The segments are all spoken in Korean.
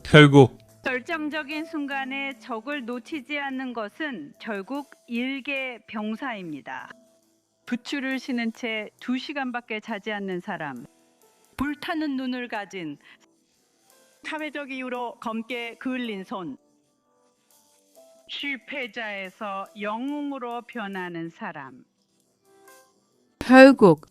결국 결정적인 순간에 적을 놓치지 않는 것은 결국 일개 병사입니다. 부추를 신은 채 2시간밖에 자지 않는 사람, 불타는 눈을 가진 사회적 이유로 검게 그을린 손, 실패자에서 영웅으로 변하는 사람, 결국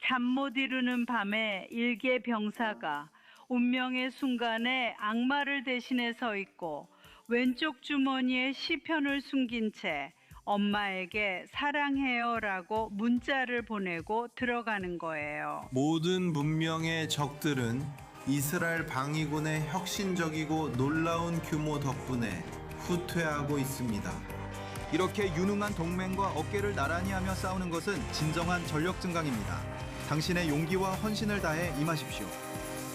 잠 못 이루는 밤에 일개 병사가 운명의 순간에 악마를 대신해 서 있고 왼쪽 주머니에 시편을 숨긴 채 엄마에게 사랑해요라고 문자를 보내고 들어가는 거예요. 모든 문명의 적들은 이스라엘 방위군의 혁신적이고 놀라운 규모 덕분에 후퇴하고 있습니다. 이렇게 유능한 동맹과 어깨를 나란히 하며 싸우는 것은 진정한 전력 증강입니다. 당신의 용기와 헌신을 다해 임하십시오.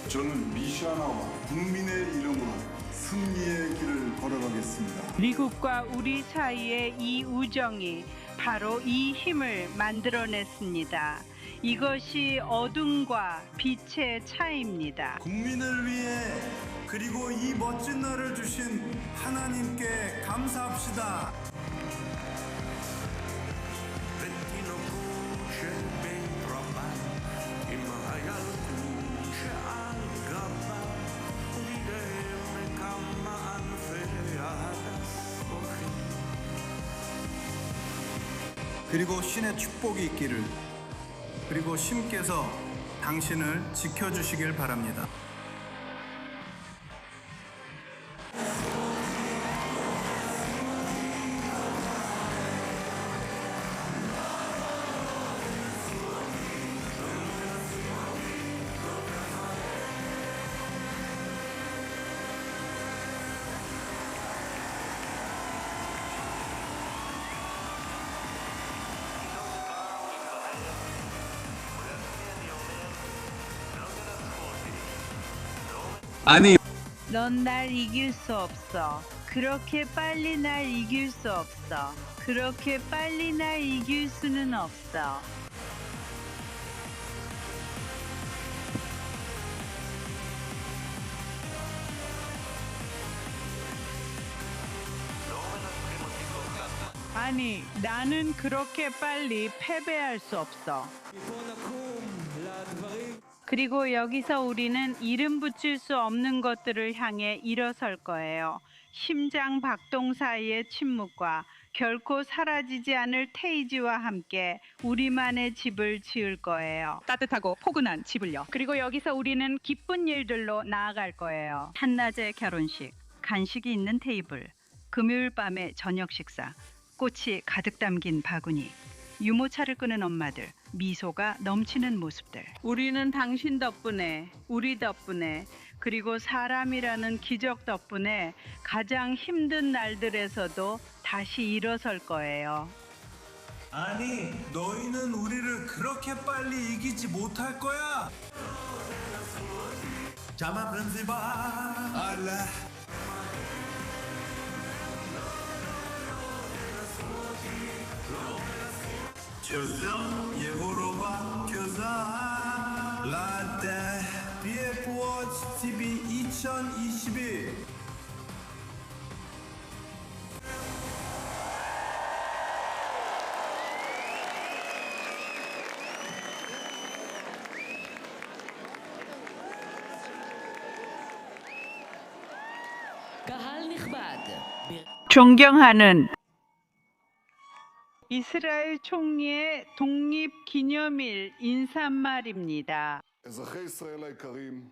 저는 미샤나와 국민의 이름으로 승리의 길을 걸어가겠습니다. 미국과 우리 사이의 이 우정이 바로 이 힘을 만들어냈습니다. 이것이 어둠과 빛의 차이입니다. 국민을 위해 그리고 이 멋진 날을 주신 하나님께 감사합시다. 그리고 신의 축복이 있기를, 그리고 신께서 당신을 지켜주시길 바랍니다. 아니 넌 날 이길 수 없어. 그렇게 빨리 날 이길 수 없어. 그렇게 빨리 날 이길 수는 없어. 아니, 나는 그렇게 빨리 패배할 수 없어. 그리고 여기서 우리는 이름 붙일 수 없는 것들을 향해 일어설 거예요. 심장 박동 사이의 침묵과 결코 사라지지 않을 테이지와 함께 우리만의 집을 지을 거예요. 따뜻하고 포근한 집을요. 그리고 여기서 우리는 기쁜 일들로 나아갈 거예요. 한낮의 결혼식, 간식이 있는 테이블, 금요일 밤의 저녁 식사, 꽃이 가득 담긴 바구니, 유모차를 끄는 엄마들, 미소가 넘치는 모습들. 우리는 당신 덕분에, 우리 덕분에, 그리고 사람이라는 기적 덕분에 가장 힘든 날들에서도 다시 일어설 거예요. 아니, 너희는 우리를 그렇게 빨리 이기지 못할 거야. 자마 벤지바 알라. 예호로바 교사 라떼 BF워치 TV 2021. 존경하는 이스라엘 총리의 독립기념일 인사말입니다. אזרחי ישראל היקרים,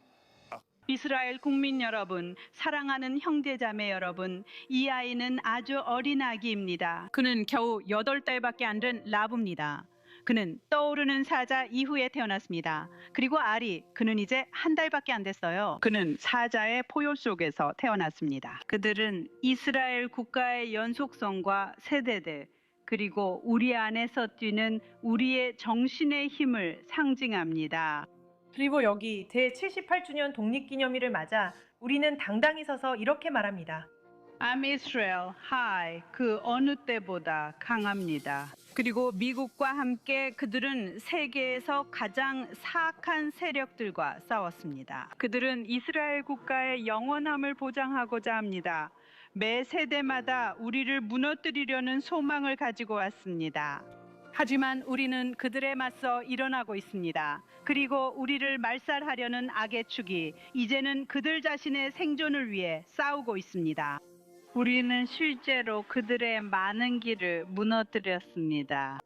이스라엘 국민 여러분, 사랑하는 형제자매 여러분, 이 아이는 아주 어린 아기입니다. 그는 겨우 8달밖에 안 된 라브입니다. 그는 떠오르는 사자 이후에 태어났습니다. 그리고 아리, 그는 이제 1달밖에 안 됐어요. 그는 사자의 포효 속에서 태어났습니다. 그들은 이스라엘 국가의 연속성과 세대들, 그리고 우리 안에서 뛰는 우리의 정신의 힘을 상징합니다. 그리고 여기 제78주년 독립기념일을 맞아 우리는 당당히 서서 이렇게 말합니다. I'm Israel, high, 그 어느 때보다 강합니다. 그리고 미국과 함께 그들은 세계에서 가장 사악한 세력들과 싸웠습니다. 그들은 이스라엘 국가의 영원함을 보장하고자 합니다. 매 세대마다 우리를 무너뜨리려는 소망을 가지고 왔습니다. 하지만 우리는 그들에 맞서 일어나고 있습니다. 그리고 우리를 말살하려는 악의 축이 이제는 그들 자신의 생존을 위해 싸우고 있습니다. 우리는 실제로 그들의 많은 길을 무너뜨렸습니다.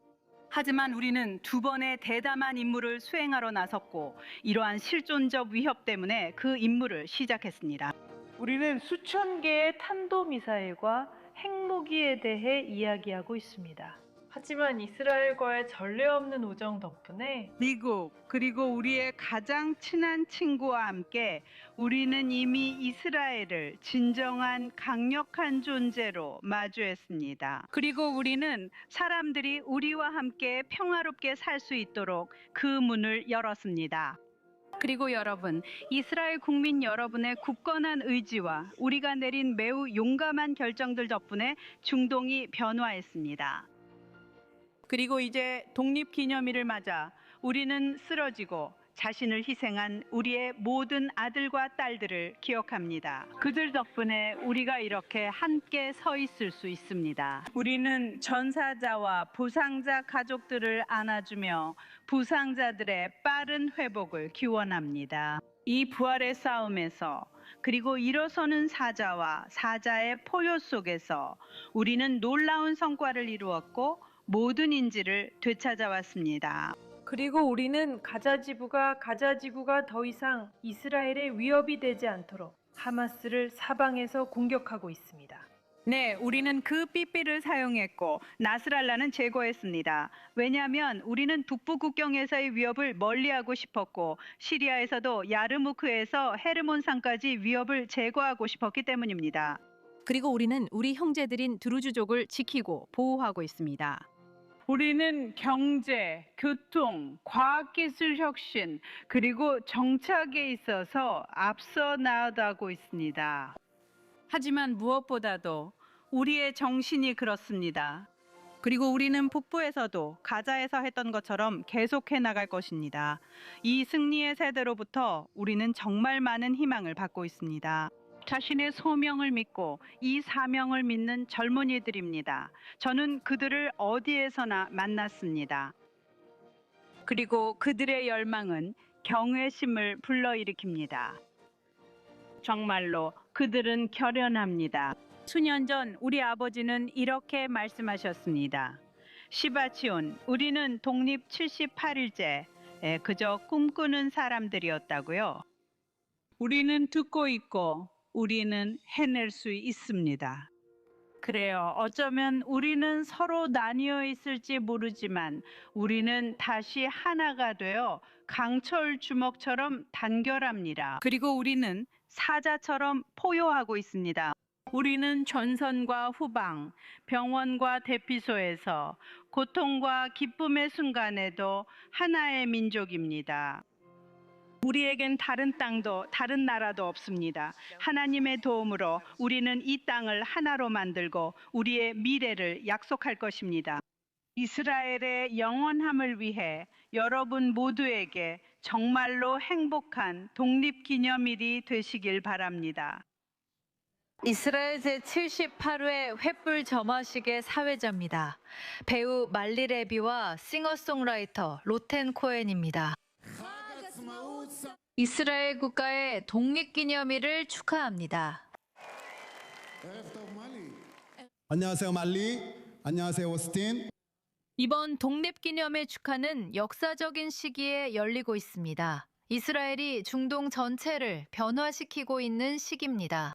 하지만 우리는 두 번의 대담한 임무를 수행하러 나섰고 이러한 실존적 위협 때문에 그 임무를 시작했습니다. 우리는 수천 개의 탄도미사일과 핵무기에 대해 이야기하고 있습니다. 하지만 이스라엘과의 전례 없는 우정 덕분에 미국 그리고 우리의 가장 친한 친구와 함께 우리는 이미 이스라엘을 진정한 강력한 존재로 마주했습니다. 그리고 우리는 사람들이 우리와 함께 평화롭게 살 수 있도록 그 문을 열었습니다. 그리고 여러분, 이스라엘 국민 여러분의 굳건한 의지와 우리가 내린 매우 용감한 결정들 덕분에 중동이 변화했습니다. 그리고 이제 독립기념일을 맞아 우리는 쓰러지고 자신을 희생한 우리의 모든 아들과 딸들을 기억합니다. 그들 덕분에 우리가 이렇게 함께 서 있을 수 있습니다. 우리는 전사자와 부상자 가족들을 안아주며 부상자들의 빠른 회복을 기원합니다. 이 부활의 싸움에서 그리고 일어서는 사자와 사자의 포효 속에서 우리는 놀라운 성과를 이루었고 모든 인지를 되찾아왔습니다. 그리고 우리는 가자지구가 더 이상 이스라엘의 위협이 되지 않도록 하마스를 사방에서 공격하고 있습니다. 네, 우리는 그 삐삐를 사용했고 나스랄라는 제거했습니다. 왜냐하면 우리는 북부 국경에서의 위협을 멀리하고 싶었고 시리아에서도 야르무크에서 헤르몬산까지 위협을 제거하고 싶었기 때문입니다. 그리고 우리는 우리 형제들인 드루즈족을 지키고 보호하고 있습니다. 우리는 경제, 교통, 과학기술 혁신, 그리고 정착에 있어서 앞서 나아가고 있습니다. 하지만 무엇보다도 우리의 정신이 그렇습니다. 그리고 우리는 북부에서도 가자에서 했던 것처럼 계속해 나갈 것입니다. 이 승리의 세대로부터 우리는 정말 많은 희망을 받고 있습니다. 자신의 소명을 믿고 이 사명을 믿는 젊은이들입니다. 저는 그들을 어디에서나 만났습니다. 그리고 그들의 열망은 경외심을 불러일으킵니다. 정말로 그들은 결연합니다. 수년 전 우리 아버지는 이렇게 말씀하셨습니다. 시바치온, 우리는 독립 78일째 그저 꿈꾸는 사람들이었다고요. 우리는 듣고 있고 우리는 해낼 수 있습니다. 그래요. 어쩌면 우리는 서로 나뉘어 있을지 모르지만 우리는 다시 하나가 되어 강철 주먹처럼 단결합니다. 그리고 우리는 사자처럼 포효하고 있습니다. 우리는 전선과 후방, 병원과 대피소에서 고통과 기쁨의 순간에도 하나의 민족입니다. 우리에겐 다른 땅도 다른 나라도 없습니다. 하나님의 도움으로 우리는 이 땅을 하나로 만들고 우리의 미래를 약속할 것입니다. 이스라엘의 영원함을 위해 여러분 모두에게 정말로 행복한 독립기념일이 되시길 바랍니다. 이스라엘 제78회 횃불 점화식의 사회자입니다. 배우 말리 레비와 싱어송라이터 로텐 코엔입니다. 이스라엘 국가의 독립기념일을 축하합니다. 안녕하세요 말리. 안녕하세요 오스틴. 이번 독립기념일 축하는 역사적인 시기에 열리고 있습니다. 이스라엘이 중동 전체를 변화시키고 있는 시기입니다.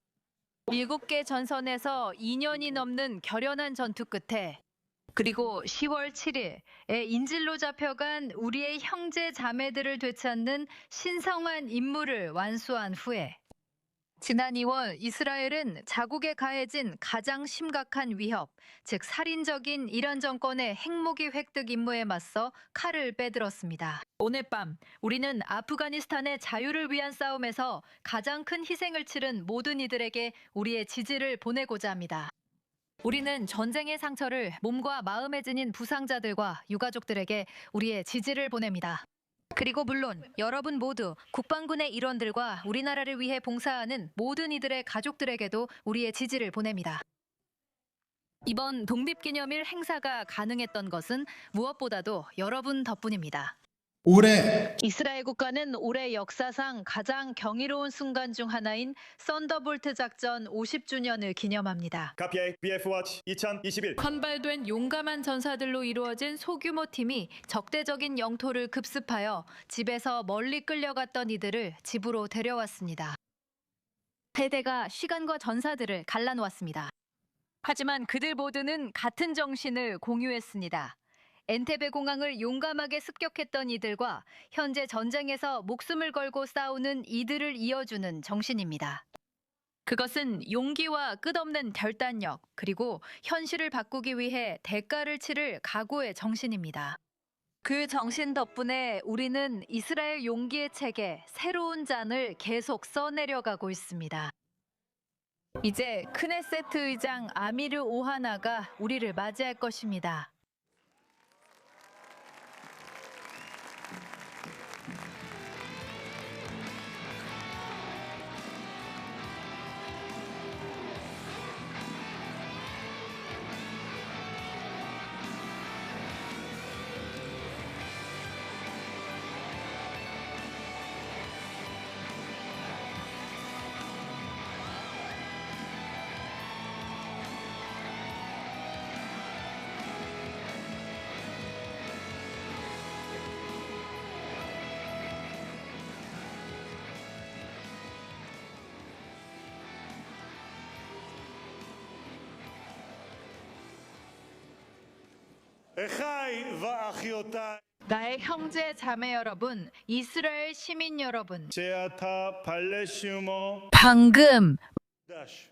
7개 전선에서 2년이 넘는 결연한 전투 끝에 그리고 10월 7일에 인질로 잡혀간 우리의 형제 자매들을 되찾는 신성한 임무를 완수한 후에 지난 2월 이스라엘은 자국에 가해진 가장 심각한 위협, 즉 살인적인 이란 정권의 핵무기 획득 임무에 맞서 칼을 빼들었습니다. 오늘 밤 우리는 아프가니스탄의 자유를 위한 싸움에서 가장 큰 희생을 치른 모든 이들에게 우리의 지지를 보내고자 합니다. 우리는 전쟁의 상처를 몸과 마음에 지닌 부상자들과 유가족들에게 우리의 지지를 보냅니다. 그리고 물론 여러분 모두 국방군의 일원들과 우리나라를 위해 봉사하는 모든 이들의 가족들에게도 우리의 지지를 보냅니다. 이번 독립기념일 행사가 가능했던 것은 무엇보다도 여러분 덕분입니다. 올해 이스라엘 국가는 올해 역사상 가장 경이로운 순간 중 하나인 썬더볼트 작전 50주년을 기념합니다. KPI BF워치 2021 선발된 용감한 전사들로 이루어진 소규모 팀이 적대적인 영토를 급습하여 집에서 멀리 끌려갔던 이들을 집으로 데려왔습니다. 세대가 시간과 전사들을 갈라놓았습니다. 하지만 그들 모두는 같은 정신을 공유했습니다. 엔테베 공항을 용감하게 습격했던 이들과 현재 전쟁에서 목숨을 걸고 싸우는 이들을 이어주는 정신입니다. 그것은 용기와 끝없는 결단력, 그리고 현실을 바꾸기 위해 대가를 치를 각오의 정신입니다. 그 정신 덕분에 우리는 이스라엘 용기의 책에 새로운 잔을 계속 써내려가고 있습니다. 이제 크네세트 의장 아미르 오하나가 우리를 맞이할 것입니다. אחיי ואחיותיי, 나의 형제 자매 여러분, 이스라엘 시민 여러분, זה עתה 발레시우모 방금 חדש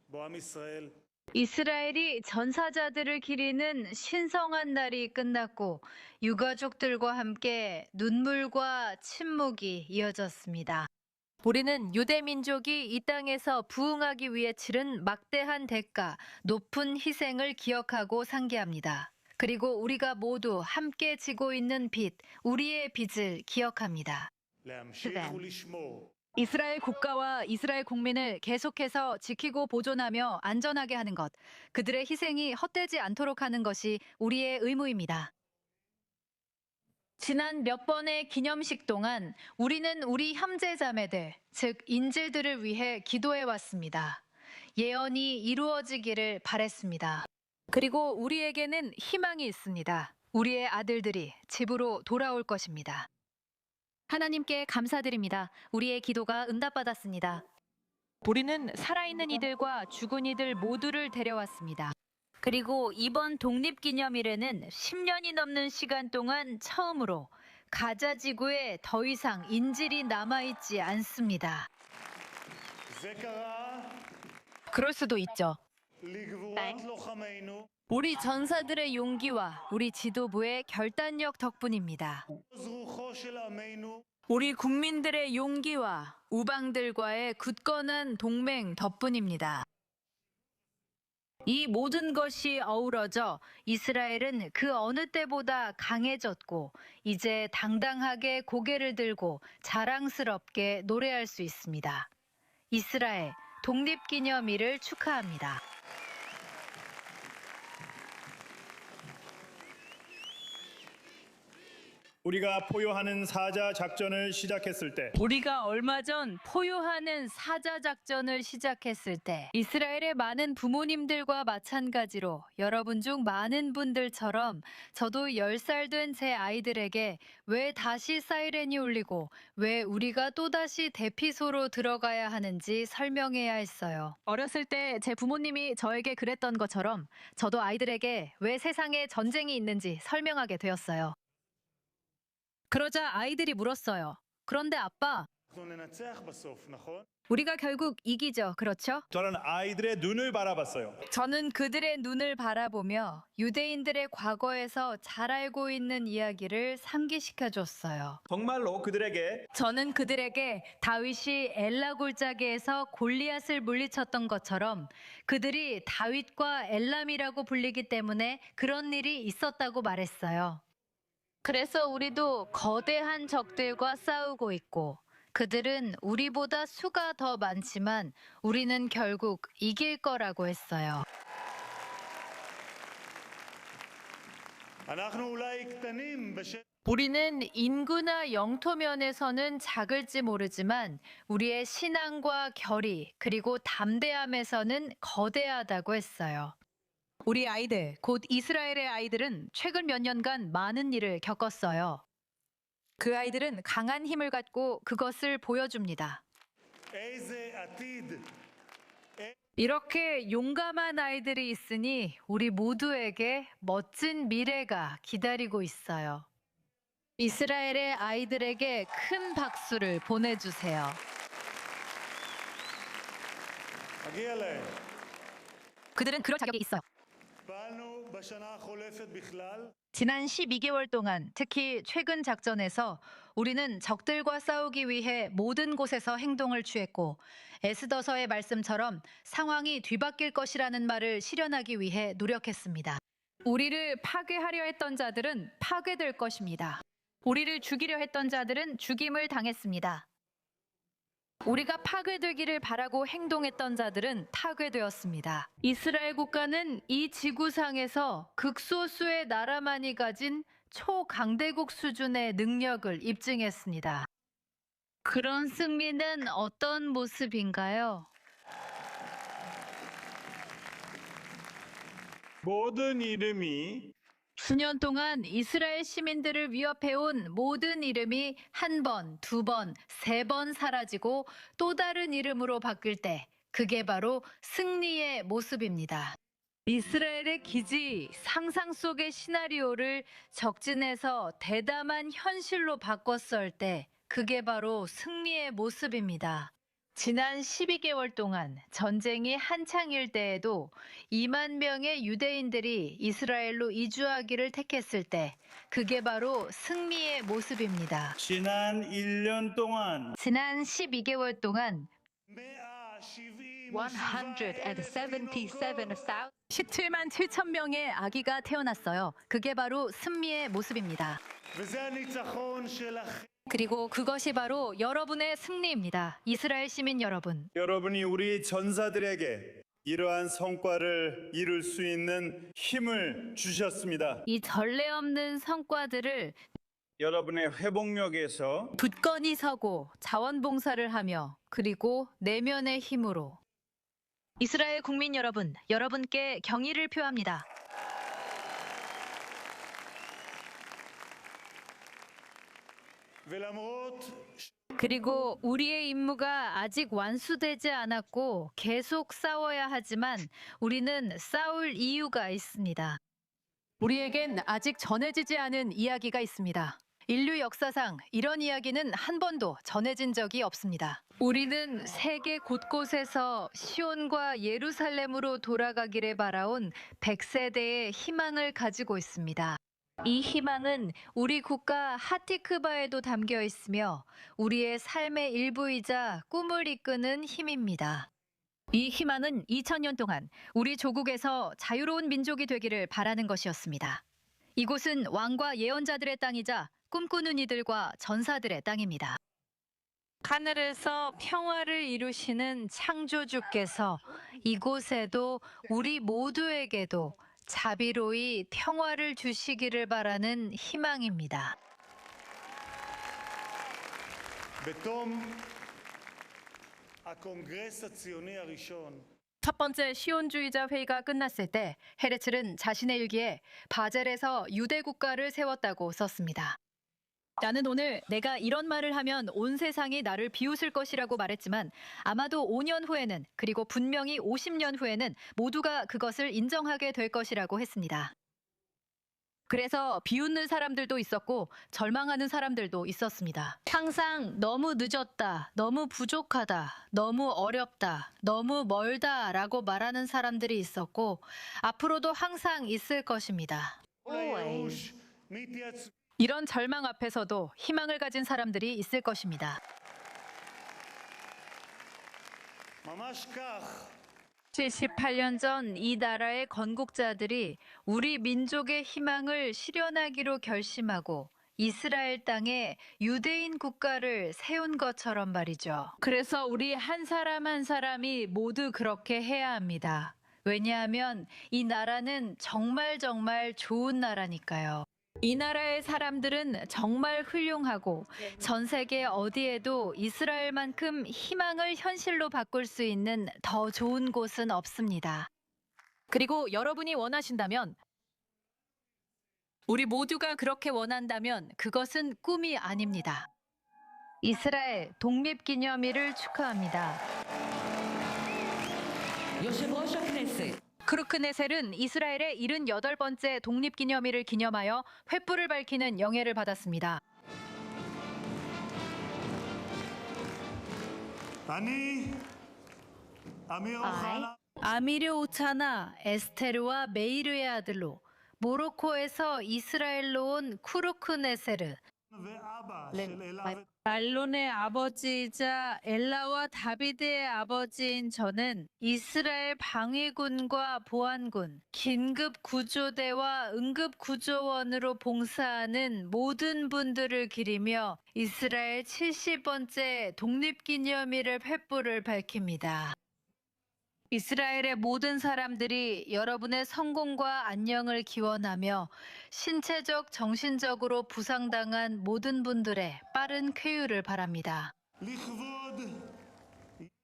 בו עם ישראל 이스라엘이 전사자들을 기리는 신성한 날이 끝났고 유가족들과 함께 눈물과 침묵이 이어졌습니다. 우리는 유대 민족이 이 땅에서 부흥하기 위해 치른 막대한 대가, 높은 희생을 기억하고 상기합니다. 그리고 우리가 모두 함께 지고 있는 빚, 우리의 빚을 기억합니다. להמשיך ולשמור 이스라엘 국가와 이스라엘 국민을 계속해서 지키고 보존하며 안전하게 하는 것, 그들의 희생이 헛되지 않도록 하는 것이 우리의 의무입니다. 지난 몇 번의 기념식 동안 우리는 우리 형제자매들, 즉 인질들을 위해 기도해 왔습니다. 예언이 이루어지기를 바랬습니다. 그리고 우리에게는 희망이 있습니다. 우리의 아들들이 집으로 돌아올 것입니다. 하나님께 감사드립니다. 우리의 기도가 응답받았습니다. 우리는 살아있는 이들과 죽은 이들 모두를 데려왔습니다. 그리고 이번 독립기념일에는 10년이 넘는 시간 동안 처음으로 가자 지구에 더 이상 인질이 남아있지 않습니다. זה קרה 그럴 수도 있죠. לגבורת לוחמינו 우리 전사들의 용기와 우리 지도부의 결단력 덕분입니다. רוחו של עמנו 우리 국민들의 용기와 우방들과의 굳건한 동맹 덕분입니다. 이 모든 것이 어우러져 이스라엘은 그 어느 때보다 강해졌고 이제 당당하게 고개를 들고 자랑스럽게 노래할 수 있습니다. 이스라엘 독립기념일을 축하합니다. 우리가 포효하는 사자 작전을 시작했을 때 우리가 얼마 전 포효하는 사자 작전을 시작했을 때 이스라엘의 많은 부모님들과 마찬가지로 여러분 중 많은 분들처럼 저도 10살 된 제 아이들에게 왜 다시 사이렌이 울리고 왜 우리가 또다시 대피소로 들어가야 하는지 설명해야 했어요. 어렸을 때 제 부모님이 저에게 그랬던 것처럼 저도 아이들에게 왜 세상에 전쟁이 있는지 설명하게 되었어요. 그러자 아이들이 물었어요. 그런데 아빠, אנחנו ננצח בסוף, נכון? 우리가 결국 이기죠. 그렇죠? 저는 아이들의 눈을 바라봤어요. 저는 그들의 눈을 바라보며 유대인들의 과거에서 잘 알고 있는 이야기를 상기시켜 줬어요. 정말로 그들에게 저는 그들에게 다윗이 엘라 골짜기에서 골리앗을 물리쳤던 것처럼 그들이 다윗과 엘람이라고 불리기 때문에 그런 일이 있었다고 말했어요. 그래서 우리도 거대한 적들과 싸우고 있고 그들은 우리보다 수가 더 많지만 우리는 결국 이길 거라고 했어요. אנחנו אולי קטנים בשם 우리는 인구나 영토 면에서는 작을지 모르지만 우리의 신앙과 결의 그리고 담대함에서는 거대하다고 했어요. 우리 아이들, 곧 이스라엘의 아이들은 최근 몇 년간 많은 일을 겪었어요. 그 아이들은 강한 힘을 갖고 그것을 보여줍니다. איזה עתיד 이렇게 용감한 아이들이 있으니 우리 모두에게 멋진 미래가 기다리고 있어요. 이스라엘의 아이들에게 큰 박수를 보내주세요. מגיע להם. 그들은 그럴 자격이 있어요. פעלנו בשנה החולפת בכלל 지난 12개월 동안 특히 최근 작전에서 우리는 적들과 싸우기 위해 모든 곳에서 행동을 취했고 에스더서의 말씀처럼 상황이 뒤바뀔 것이라는 말을 실현하기 위해 노력했습니다. 우리를 파괴하려 했던 자들은 파괴될 것입니다. 우리를 죽이려 했던 자들은 죽임을 당했습니다. 우리가 파괴되기를 바라고 행동했던 자들은 파괴되었습니다. 이스라엘 국가는 이 지구상에서 극소수의 나라만이 가진 초강대국 수준의 능력을 입증했습니다. 그런 승리는 어떤 모습인가요? 모든 이름이 수년 동안 이스라엘 시민들을 위협해온 모든 이름이 한 번, 두 번, 세 번 사라지고 또 다른 이름으로 바뀔 때 그게 바로 승리의 모습입니다. 이스라엘의 기지, 상상 속의 시나리오를 적진에서 대담한 현실로 바꿨을 때 그게 바로 승리의 모습입니다. 지난 12개월 동안 전쟁이 한창일 때에도 2만 명의 유대인들이 이스라엘로 이주하기를 택했을 때 그게 바로 승리의 모습입니다. 지난 1년 동안 지난 12개월 동안 17만 7천 명의 아기가 태어났어요. 그게 바로 승리의 모습입니다. וזה הניצחון שלכם. 그리고 그것이 바로 여러분의 승리입니다. 이스라엘 시민 여러분. 여러분이 우리 전사들에게 이러한 성과를 이룰 수 있는 힘을 주셨습니다. 이 전례 없는 성과들을 여러분의 회복력에서 굳건히 서고 자원봉사를 하며 그리고 내면의 힘으로 이스라엘 국민 여러분, 여러분께 경의를 표합니다. ולמרות 그리고 우리의 임무가 아직 완수되지 않았고 계속 싸워야 하지만 우리는 싸울 이유가 있습니다. 우리에겐 아직 전해지지 않은 이야기가 있습니다. 인류 역사상 이런 이야기는 한 번도 전해진 적이 없습니다. 우리는 세계 곳곳에서 시온과 예루살렘으로 돌아가기를 바라온 100세대의 희망을 가지고 있습니다. 이 희망은 우리 국가 하티크바에도 담겨 있으며 우리의 삶의 일부이자 꿈을 이끄는 힘입니다. 이 희망은 2000년 동안 우리 조국에서 자유로운 민족이 되기를 바라는 것이었습니다. 이곳은 왕과 예언자들의 땅이자 꿈꾸는 이들과 전사들의 땅입니다. 하늘에서 평화를 이루시는 창조주께서 이곳에도 우리 모두에게도 자비로이 평화를 주시기를 바라는 희망입니다. בתום הקונגרס הציוני הראשון 첫 번째 시온주의자 회의가 끝났을 때 헤르츠는 자신의 일기에 바젤에서 유대 국가를 세웠다고 썼습니다. 나는 오늘 내가 이런 말을 하면 온 세상이 나를 비웃을 것이라고 말했지만 아마도 5년 후에는 그리고 분명히 50년 후에는 모두가 그것을 인정하게 될 것이라고 했습니다. 그래서 비웃는 사람들도 있었고 절망하는 사람들도 있었습니다. 항상 너무 늦었다, 너무 부족하다, 너무 어렵다, 너무 멀다 라고 말하는 사람들이 있었고 앞으로도 항상 있을 것입니다. הייאוש מתייצבים. 이런 절망 앞에서도 희망을 가진 사람들이 있을 것입니다. ממש כך. 78년 전 이 나라의 건국자들이 우리 민족의 희망을 실현하기로 결심하고 이스라엘 땅에 유대인 국가를 세운 것처럼 말이죠. 그래서 우리 한 사람 한 사람이 모두 그렇게 해야 합니다. 왜냐하면 이 나라는 정말 좋은 나라니까요. 이 나라의 사람들은 정말 훌륭하고 전 세계 어디에도 이스라엘만큼 희망을 현실로 바꿀 수 있는 더 좋은 곳은 없습니다. 그리고 여러분이 원하신다면, 우리 모두가 그렇게 원한다면 그것은 꿈이 아닙니다. 이스라엘 독립기념일을 축하합니다. 크루크네셀은 이스라엘의 78번째 독립기념일을 기념하여 횃불을 밝히는 영예를 받았습니다. אני, אמיר אוחנה, 아미르 오차나 에스테르와 메이르의 아들로 모로코에서 이스라엘로 온 쿠루크네세르, ואבא של אלה 말론의 아버지이자 엘라와 다비드의 아버지인 저는 이스라엘 방위군과 보안군, 긴급구조대와 응급구조원으로 봉사하는 모든 분들을 기리며 이스라엘 70번째 독립기념일의 횃불을 밝힙니다. 이스라엘의 모든 사람들이 여러분의 성공과 안녕을 기원하며 신체적, 정신적으로 부상당한 모든 분들의 빠른 쾌유를 바랍니다. לכבוד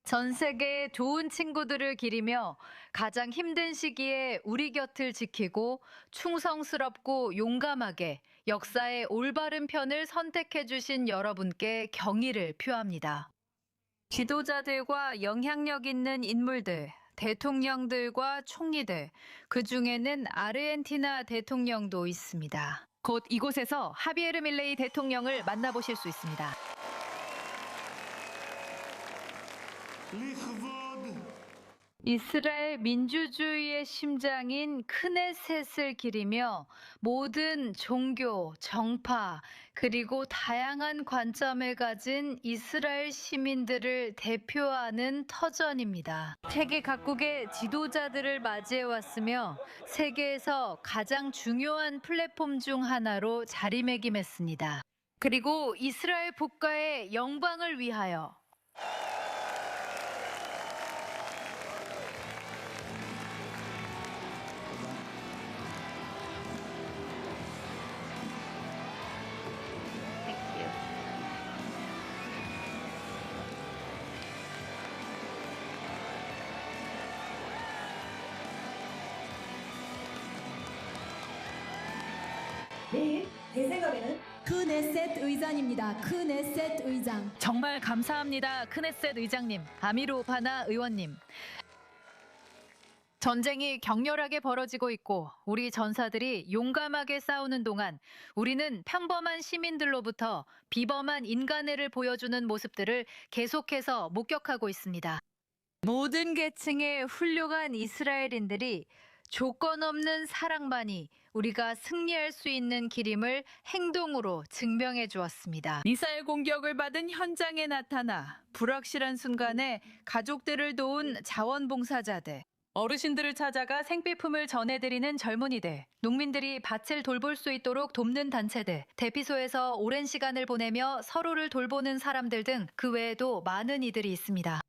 전 세계의 좋은 친구들을 기리며 가장 힘든 시기에 우리 곁을 지키고 충성스럽고 용감하게 역사의 올바른 편을 선택해 주신 여러분께 경의를 표합니다. 지도자들과 영향력 있는 인물들, 대통령들과 총리들, 그 중에는 아르헨티나 대통령도 있습니다. 곧 이곳에서 하비에르 밀레이 대통령을 만나보실 수 있습니다. לכבוד 이스라엘 민주주의의 심장인 크네셋을 기리며 모든 종교, 정파, 그리고 다양한 관점을 가진 이스라엘 시민들을 대표하는 터전입니다. 세계 각국의 지도자들을 맞이해 왔으며 세계에서 가장 중요한 플랫폼 중 하나로 자리매김했습니다. 그리고 이스라엘 국가의 영광을 위하여 내일 제 생각에는 크네셋 의장입니다. 크네셋 의장. 정말 감사합니다. 크네셋 의장님, 아미르 오파나 의원님. 전쟁이 격렬하게 벌어지고 있고 우리 전사들이 용감하게 싸우는 동안 우리는 평범한 시민들로부터 비범한 인간애를 보여주는 모습들을 계속해서 목격하고 있습니다. 모든 계층의 훌륭한 이스라엘인들이 조건 없는 사랑만이 우리가 승리할 수 있는 길임을 행동으로 증명해 주었습니다. 미사일 공격을 받은 현장에 나타나 불확실한 순간에 가족들을 도운 자원봉사자들, 어르신들을 찾아가 생필품을 전해드리는 젊은이들, 농민들이 밭을 돌볼 수 있도록 돕는 단체들, 대피소에서 오랜 시간을 보내며 서로를 돌보는 사람들 등 그 외에도 많은 이들이 있습니다.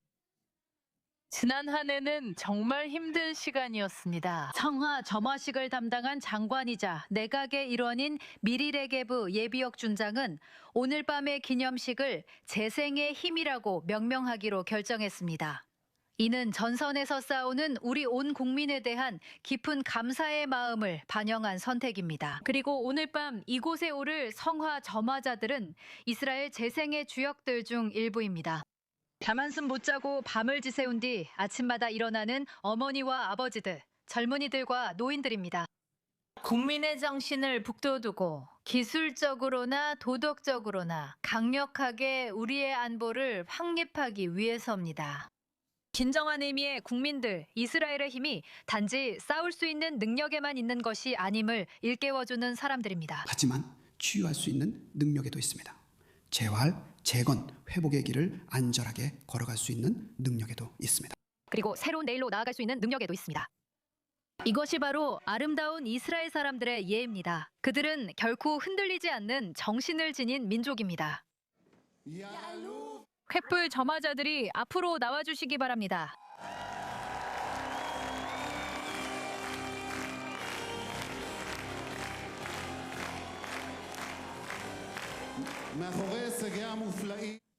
지난 한 해는 정말 힘든 시간이었습니다. 청하 점화식을 담당한 장관이자 내각의 일원인 미리 레게브 예비역 준장은 오늘 밤의 기념식을 재생의 힘이라고 명명하기로 결정했습니다. 이는 전선에서 싸우는 우리 온 국민에 대한 깊은 감사의 마음을 반영한 선택입니다. 그리고 오늘 밤 이곳에 오를 성화 점화자들은 이스라엘 재생의 주역들 중 일부입니다. 잠 한숨 못 자고 밤을 지새운 뒤 아침마다 일어나는 어머니와 아버지들, 젊은이들과 노인들입니다. 국민의 정신을 북돋우고 기술적으로나 도덕적으로나 강력하게 우리의 안보를 확립하기 위해서입니다. 진정한 의미의 국민들, 이스라엘의 힘이 단지 싸울 수 있는 능력에만 있는 것이 아님을 일깨워주는 사람들입니다. 하지만 치유할 수 있는 능력에도 있습니다. 재활, 재건, 회복의 길을 안전하게 걸어갈 수 있는 능력에도 있습니다. 그리고 새로운 내일로 나아갈 수 있는 능력에도 있습니다. 이것이 바로 아름다운 이스라엘 사람들의 예입니다. 그들은 결코 흔들리지 않는 정신을 지닌 민족입니다. 횃불 점화자들이 앞으로 나와주시기 바랍니다.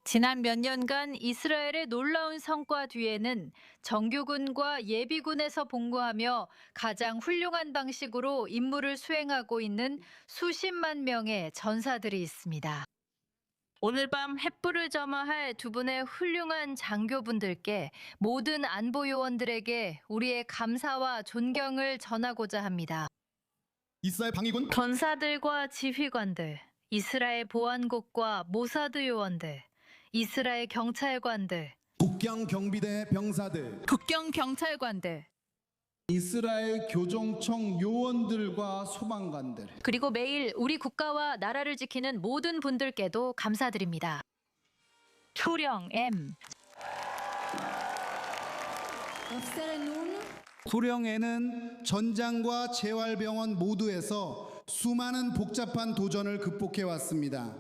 지난 몇 년간 이스라엘의 놀라운 성과 뒤에는 정규군과 예비군에서 복무하며 가장 훌륭한 방식으로 임무를 수행하고 있는 수십만 명의 전사들이 있습니다. 오늘 밤 횃불을 점화할 두 분의 훌륭한 장교분들께 모든 안보 요원들에게 우리의 감사와 존경을 전하고자 합니다. 이스라엘 방위군 전사들과 지휘관들, 이스라엘 보안국과 모사드 요원들, 이스라엘 경찰관들, 국경 경비대 병사들, 국경 경찰관들, 이스라엘 교정청 요원들과 소방관들, 그리고 매일 우리 국가와 나라를 지키는 모든 분들께도 감사드립니다. 투령 M 구령에는 전장과 재활병원 모두에서 수많은 복잡한 도전을 극복해 왔습니다.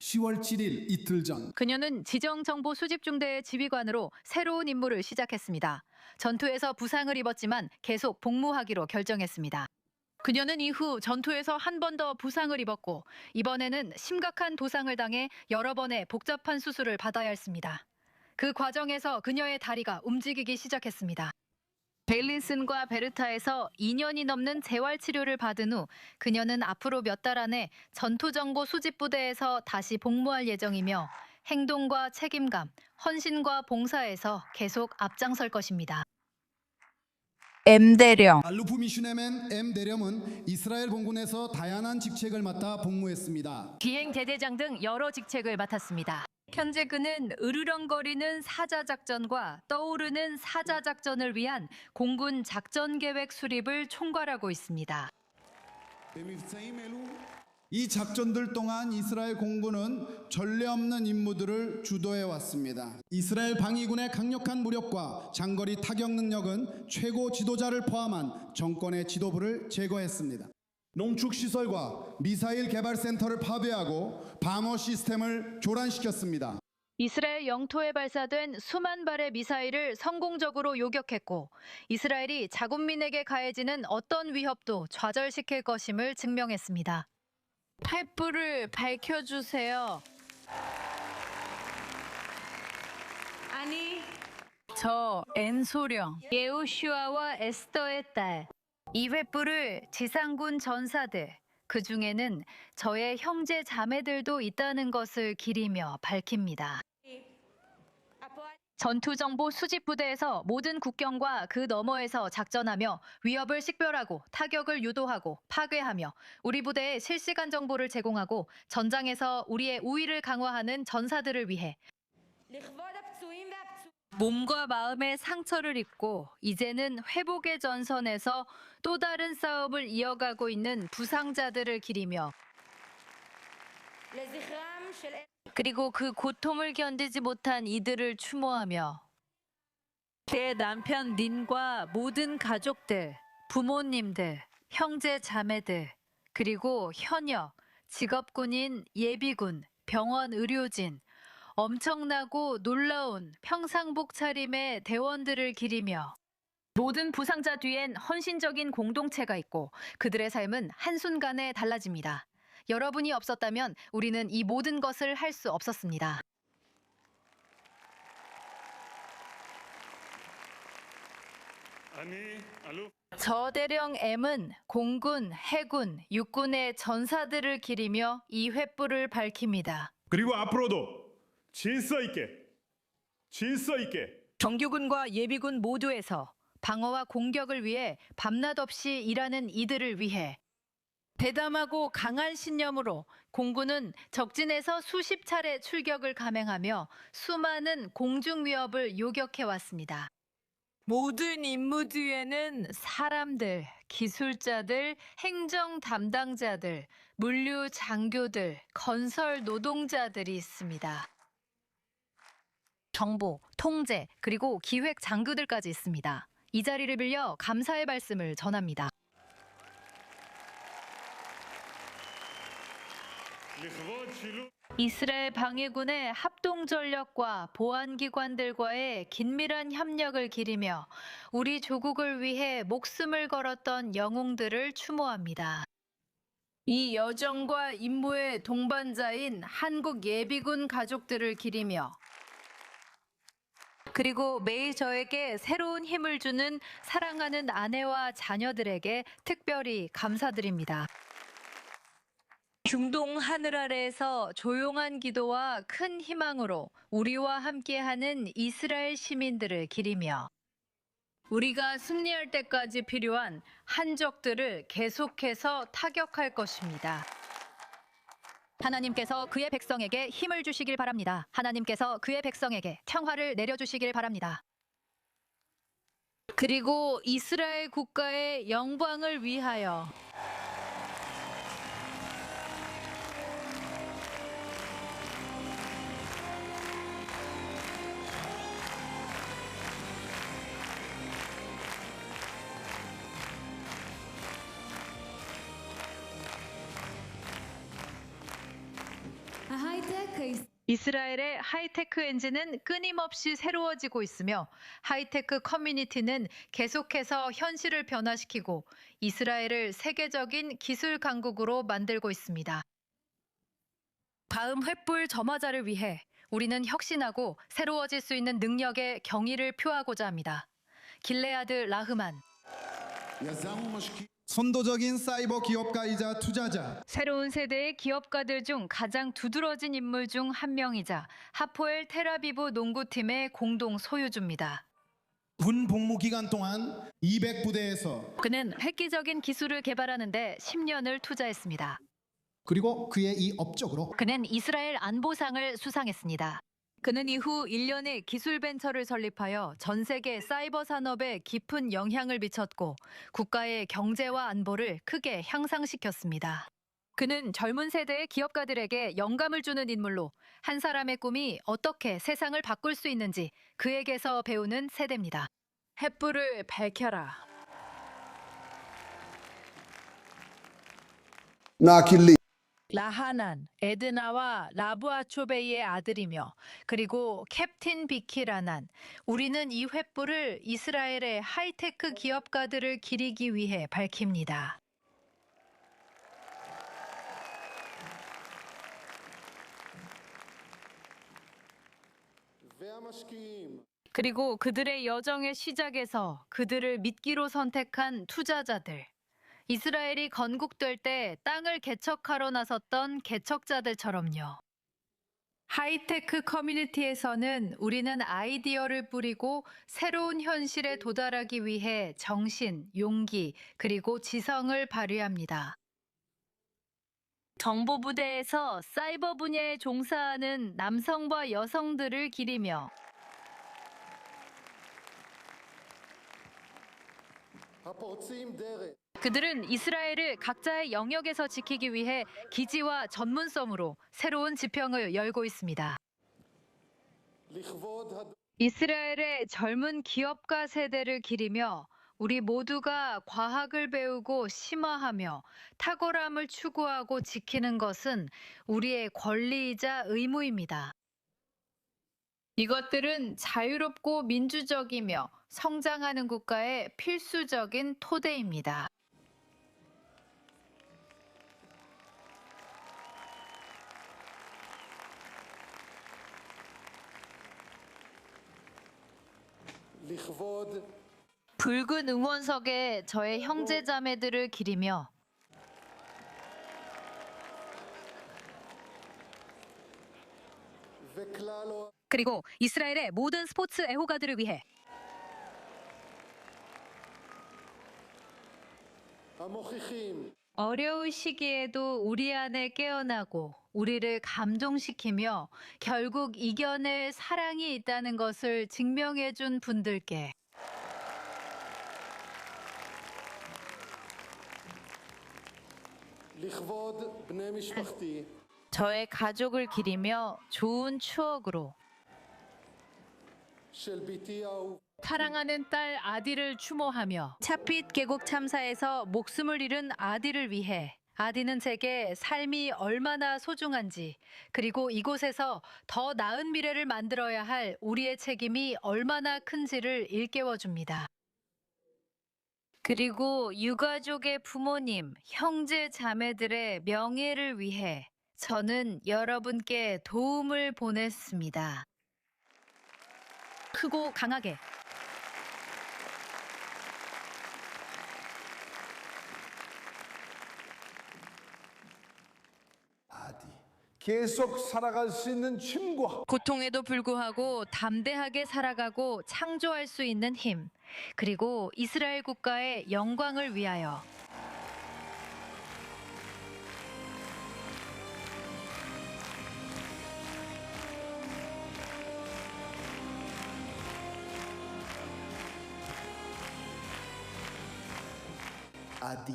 10월 7일 이틀 전 그녀는 지정정보 수집중대의 지휘관으로 새로운 임무를 시작했습니다. 전투에서 부상을 입었지만 계속 복무하기로 결정했습니다. 그녀는 이후 전투에서 한 번 더 부상을 입었고 이번에는 심각한 도상을 당해 여러 번의 복잡한 수술을 받아야 했습니다. 그 과정에서 그녀의 다리가 움직이기 시작했습니다. 베일린슨과 베르타에서 2년이 넘는 재활치료를 받은 후 그녀는 앞으로 몇 달 안에 전투정보 수집부대에서 다시 복무할 예정이며 행동과 책임감, 헌신과 봉사에서 계속 앞장설 것입니다. M대령 알루프 미슈네멘 M 대령은 이스라엘 본군에서 다양한 직책을 맡아 복무했습니다. 비행대대장 등 여러 직책을 맡았습니다. 현재 그는 으르렁거리는 사자작전과 떠오르는 사자작전을 위한 공군 작전계획 수립을 총괄하고 있습니다. 이 작전들 동안 이스라엘 공군은 전례 없는 임무들을 주도해 왔습니다. 이스라엘 방위군의 강력한 무력과 장거리 타격 능력은 최고 지도자를 포함한 정권의 지도부를 제거했습니다. 농축 시설과 미사일 개발 센터를 파괴하고 방어 시스템을 교란시켰습니다. 이스라엘 영토에 발사된 수만 발의 미사일을 성공적으로 요격했고 이스라엘이 자국민에게 가해지는 어떤 위협도 좌절시킬 것임을 증명했습니다. 횃불을 밝혀주세요. 아니, 저 엔소령, 예우슈아와 에스더의 딸. 이 횃불을 지상군 전사들, 그 중에는 저의 형제 자매들도 있다는 것을 기리며 밝힙니다. 전투정보 수집부대에서 모든 국경과 그 너머에서 작전하며 위협을 식별하고 타격을 유도하고 파괴하며 우리 부대에 실시간 정보를 제공하고 전장에서 우리의 우위를 강화하는 전사들을 위해 몸과 마음의 상처를 입고 이제는 회복의 전선에서 또 다른 싸움을 이어가고 있는 부상자들을 기리며 그리고 그 고통을 견디지 못한 이들을 추모하며 내 남편 닌과 모든 가족들, 부모님들, 형제 자매들, 그리고 현역, 직업군인, 예비군, 병원 의료진, 엄청나고 놀라운 평상복 차림의 대원들을 기리며 모든 부상자 뒤엔 헌신적인 공동체가 있고 그들의 삶은 한순간에 달라집니다. 여러분이 없었다면 우리는 이 모든 것을 할 수 없었습니다. 저대령 M은 공군, 해군, 육군의 전사들을 기리며 이 횃불을 밝힙니다. 그리고 앞으로도 질서 있게 정규군과 예비군 모두에서 방어와 공격을 위해 밤낮 없이 일하는 이들을 위해 대담하고 강한 신념으로 공군은 적진에서 수십 차례 출격을 감행하며 수많은 공중 위협을 요격해 왔습니다. 모든 임무 뒤에는 사람들, 기술자들, 행정 담당자들, 물류 장교들, 건설 노동자들이 있습니다. 정보, 통제, 그리고 기획 장교들까지 있습니다. 이 자리를 빌려 감사의 말씀을 전합니다. 이스라엘 방위군의 합동 전력과 보안기관들과의 긴밀한 협력을 기리며 우리 조국을 위해 목숨을 걸었던 영웅들을 추모합니다. 이 여정과 임무의 동반자인 한국 예비군 가족들을 기리며 그리고 매일 저에게 새로운 힘을 주는 사랑하는 아내와 자녀들에게 특별히 감사드립니다. 중동 하늘 아래에서 조용한 기도와 큰 희망으로 우리와 함께하는 이스라엘 시민들을 기리며 우리가 승리할 때까지 필요한 한적들을 계속해서 타격할 것입니다. 하나님께서 그의 백성에게 힘을 주시길 바랍니다. 하나님께서 그의 백성에게 평화를 내려주시길 바랍니다. 그리고 이스라엘 국가의 영광을 위하여 이스라엘의 하이테크 엔진은 끊임없이 새로워지고 있으며 하이테크 커뮤니티는 계속해서 현실을 변화시키고 이스라엘을 세계적인 기술 강국으로 만들고 있습니다. 다음 횃불 점화자를 위해 우리는 혁신하고 새로워질 수 있는 능력의 경의를 표하고자 합니다. 길레아드 라흐만 선도적인 사이버 기업가이자 투자자, 새로운 세대의 기업가들 중 가장 두드러진 인물 중 한 명이자 하포엘 텔아비브 농구팀의 공동 소유주입니다. 군 복무 기간 동안 200부대에서 그는 획기적인 기술을 개발하는 데 10년을 투자했습니다. 그리고 그의 이 업적으로 그는 이스라엘 안보상을 수상했습니다. 그는 이후 1년의 기술 벤처를 설립하여 전 세계 사이버 산업에 깊은 영향을 미쳤고 국가의 경제와 안보를 크게 향상시켰습니다. 그는 젊은 세대의 기업가들에게 영감을 주는 인물로 한 사람의 꿈이 어떻게 세상을 바꿀 수 있는지 그에게서 배우는 세대입니다. 횃불을 밝혀라. 라하난, 에드나와 라브아초베이의 아들이며 그리고 캡틴 비키라난, 우리는 이 횃불을 이스라엘의 하이테크 기업가들을 기리기 위해 밝힙니다. 그리고 그들의 여정의 시작에서 그들을 믿기로 선택한 투자자들, 이스라엘이 건국될 때 땅을 개척하러 나섰던 개척자들처럼요. 하이테크 커뮤니티에서는 우리는 아이디어를 뿌리고 새로운 현실에 도달하기 위해 정신, 용기, 그리고 지성을 발휘합니다. 정보부대에서 사이버 분야에 종사하는 남성과 여성들을 기리며 그들은 이스라엘을 각자의 영역에서 지키기 위해 기지와 전문성으로 새로운 지평을 열고 있습니다. 이스라엘의 젊은 기업가 세대를 기리며 우리 모두가 과학을 배우고 심화하며 탁월함을 추구하고 지키는 것은 우리의 권리이자 의무입니다. 이것들은 자유롭고 민주적이며 성장하는 국가의 필수적인 토대입니다. 붉은 응원석에 저의 형제자매들을 기리며 그리고 이스라엘의 모든 스포츠 애호가들을 위해 어려운 시기에도 우리 안에 깨어나고 우리를 감동시키며 결국 이겨낼 사랑이 있다는 것을 증명해준 분들께 저의 가족을 기리며 좋은 추억으로 사랑하는 딸 아디를 추모하며 차핏 계곡 참사에서 목숨을 잃은 아디를 위해 아디는 제게 삶이 얼마나 소중한지 그리고 이곳에서 더 나은 미래를 만들어야 할 우리의 책임이 얼마나 큰지를 일깨워줍니다. 그리고 유가족의 부모님, 형제, 자매들의 명예를 위해 저는 여러분께 도움을 보냈습니다. 크고 강하게. 계속 살아갈 수 있는 힘과 고통에도 불구하고 담대하게 살아가고 창조할 수 있는 힘. 그리고 이스라엘 국가의 영광을 위하여. 아디.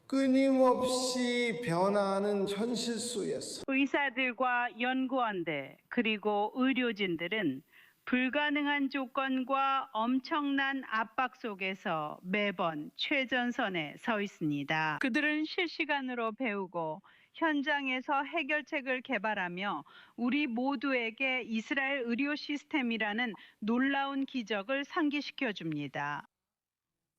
끊임없이 변화하는 현실 속에서 의사들과 연구원들 그리고 의료진들은 불가능한 조건과 엄청난 압박 속에서 매번 최전선에 서 있습니다. 그들은 실시간으로 배우고 현장에서 해결책을 개발하며 우리 모두에게 이스라엘 의료 시스템이라는 놀라운 기적을 상기시켜 줍니다.